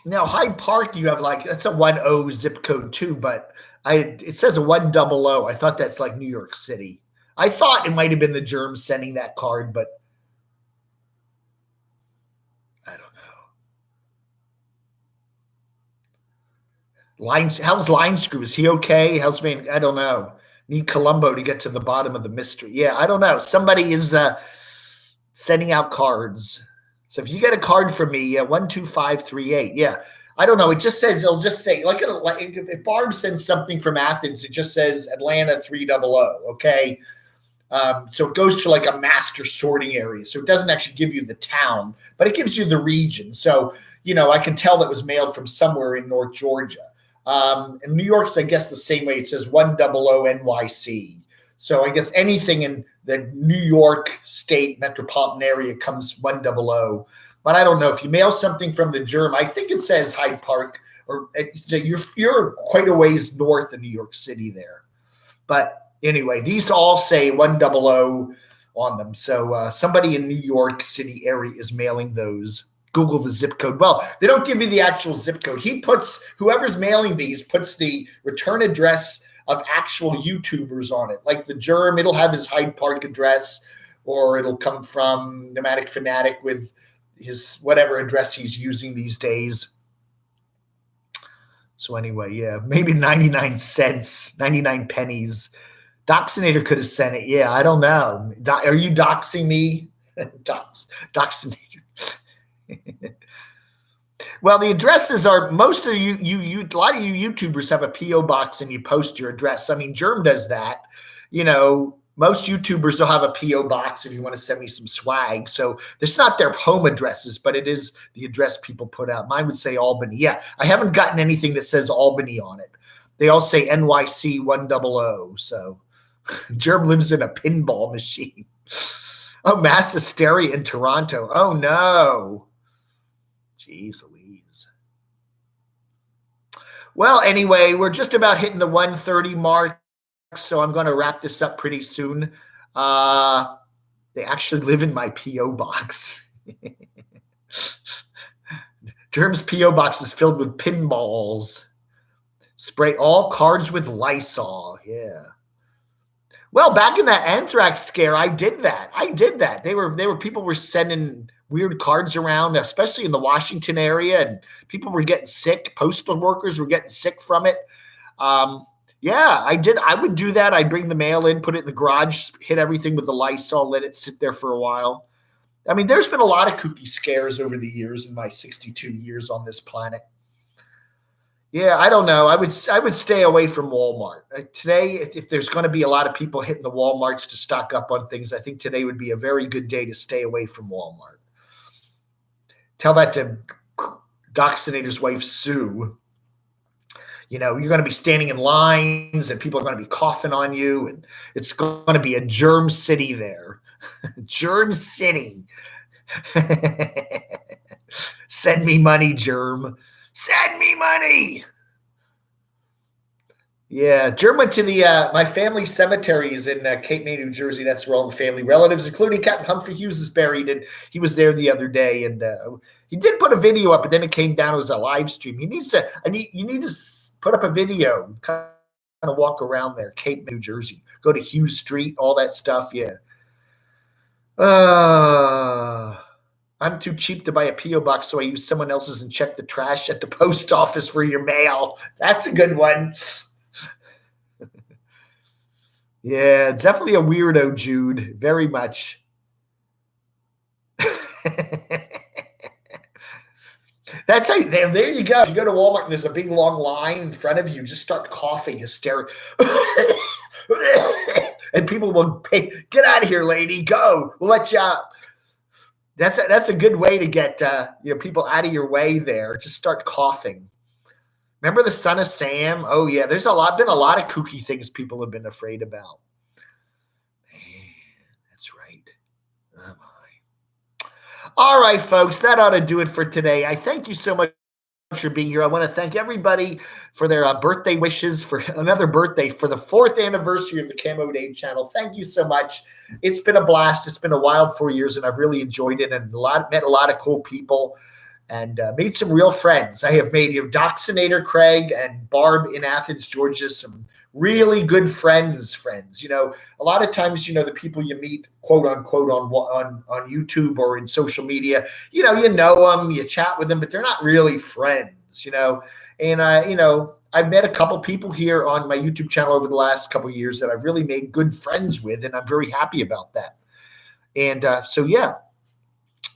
Now, Hyde Park, you have like, that's a 10 zip code too, but it says a 100. I thought that's like New York City. I thought it might have been the germ sending that card, but I don't know. How's Line Screw? Is he okay? How's man? I don't know. Need Columbo to get to the bottom of the mystery. Yeah, I don't know. Somebody is sending out cards. So if you get a card from me, 12538. Yeah. I don't know. It just says, it'll just say, like if Barb sends something from Athens, it just says Atlanta 300. Okay. So it goes to like a master sorting area. So it doesn't actually give you the town, but it gives you the region. So, I can tell that was mailed from somewhere in North Georgia. And New York's, I guess, the same way. It says 100 NYC. So I guess anything in the New York State metropolitan area comes 100. But I don't know if you mail something from the germ. I think it says Hyde Park, or you're quite a ways north of New York City there. But anyway, these all say 100 on them. So somebody in New York City area is mailing those. Google the zip code. Well, they don't give you the actual zip code. Whoever's mailing these puts the return address of actual YouTubers on it. Like the germ, it'll have his Hyde Park address, or it'll come from Nomadic Fanatic with his whatever address he's using these days. So anyway, yeah, maybe 99 cents, 99 pennies. Doxinator could have sent it. Yeah, I don't know. Are you doxing me? Doxinator. Well, the addresses are, most of you, a lot of you YouTubers have a P.O. box and you post your address. I mean, Germ does that. Most YouTubers will have a P.O. box if you want to send me some swag. So it's not their home addresses, but it is the address people put out. Mine would say Albany. Yeah, I haven't gotten anything that says Albany on it. They all say NYC 100. So Germ lives in a pinball machine. Oh, mass hysteria in Toronto. Oh, no. Jeez Louise. Well, anyway, we're just about hitting the 1:30 mark, so I'm going to wrap this up pretty soon. They actually live in my P.O. box. Germ's P.O. box is filled with pinballs. Spray all cards with Lysol. Yeah. Well, back in that anthrax scare, I did that. People were sending weird cards around, especially in the Washington area, and people were getting sick. Postal workers were getting sick from it. Yeah, I did. I would do that. I'd bring the mail in, put it in the garage, hit everything with the Lysol, let it sit there for a while. I mean, there's been a lot of kooky scares over the years in my 62 years on this planet. Yeah, I don't know. I would stay away from Walmart. Today, if there's going to be a lot of people hitting the Walmarts to stock up on things, I think today would be a very good day to stay away from Walmart. Tell that to Doxinator's wife, Sue. You're going to be standing in lines and people are going to be coughing on you, and it's going to be a germ city there. Germ city. Send me money, Germ. Send me money. Yeah, Germ went to my family cemetery is in Cape May, New Jersey. That's where all the family relatives, including Captain Humphrey Hughes, is buried. And he was there the other day. And he did put a video up, but then it came down as a live stream. You need to put up a video, kind of walk around there, Cape May, New Jersey. Go to Hughes Street, all that stuff. Yeah. I'm too cheap to buy a P.O. box, so I use someone else's and check the trash at the post office for your mail. That's a good one. Yeah, definitely a weirdo, Jude. Very much. That's how. There you go. If you go to Walmart and there's a big long line in front of you, just start coughing hysterically. And people will pay. Get out of here, lady. Go. We'll let you out. That's a good way to get people out of your way there. Just start coughing. Remember the Son of Sam? Oh yeah, there's been a lot of kooky things people have been afraid about. Man, that's right. Oh my. All right, folks, that ought to do it for today. I thank you so much for being here. I want to thank everybody for their birthday wishes for another birthday for the 4th anniversary of the Camo Dave channel. Thank you so much. It's been a blast. It's been a wild 4 years, and I've really enjoyed it and met a lot of cool people and made some real friends. I have made Doxinator Craig and Barb in Athens, Georgia, some really good friends. A lot of times, the people you meet, quote unquote, on YouTube or in social media, you know them, you chat with them, but they're not really friends, And I've met a couple people here on my YouTube channel over the last couple of years that I've really made good friends with, and I'm very happy about that. And so, yeah.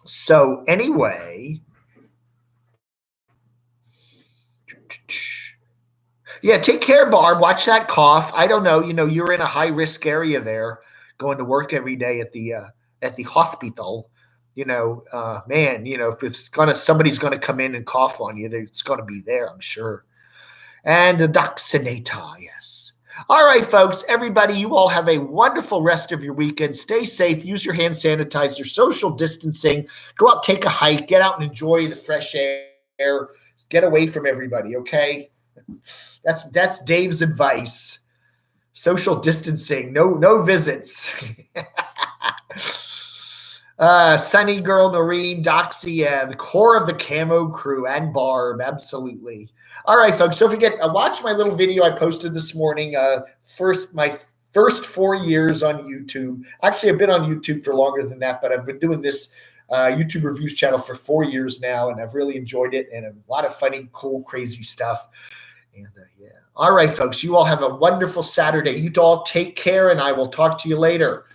So anyway, yeah, take care, Barb. Watch that cough. I don't know. You're in a high risk area there, going to work every day at the hospital. Man, if somebody's gonna come in and cough on you, it's gonna be there, I'm sure. And the vaccinator, yes. All right, folks, everybody, you all have a wonderful rest of your weekend. Stay safe. Use your hand sanitizer, social distancing. Go out, take a hike, get out and enjoy the fresh air. Get away from everybody, okay? That's Dave's advice. Social distancing, no visits. Sunny Girl, Noreen, Doxy, the core of the Camo crew, and Barb, absolutely. All right, folks, don't forget, watch my little video I posted this morning, my first 4 years on YouTube. Actually, I've been on YouTube for longer than that, but I've been doing this YouTube reviews channel for 4 years now, and I've really enjoyed it, and a lot of funny, cool, crazy stuff. And yeah. All right, folks, you all have a wonderful Saturday. You all take care, and I will talk to you later.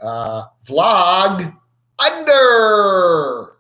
Vlog under.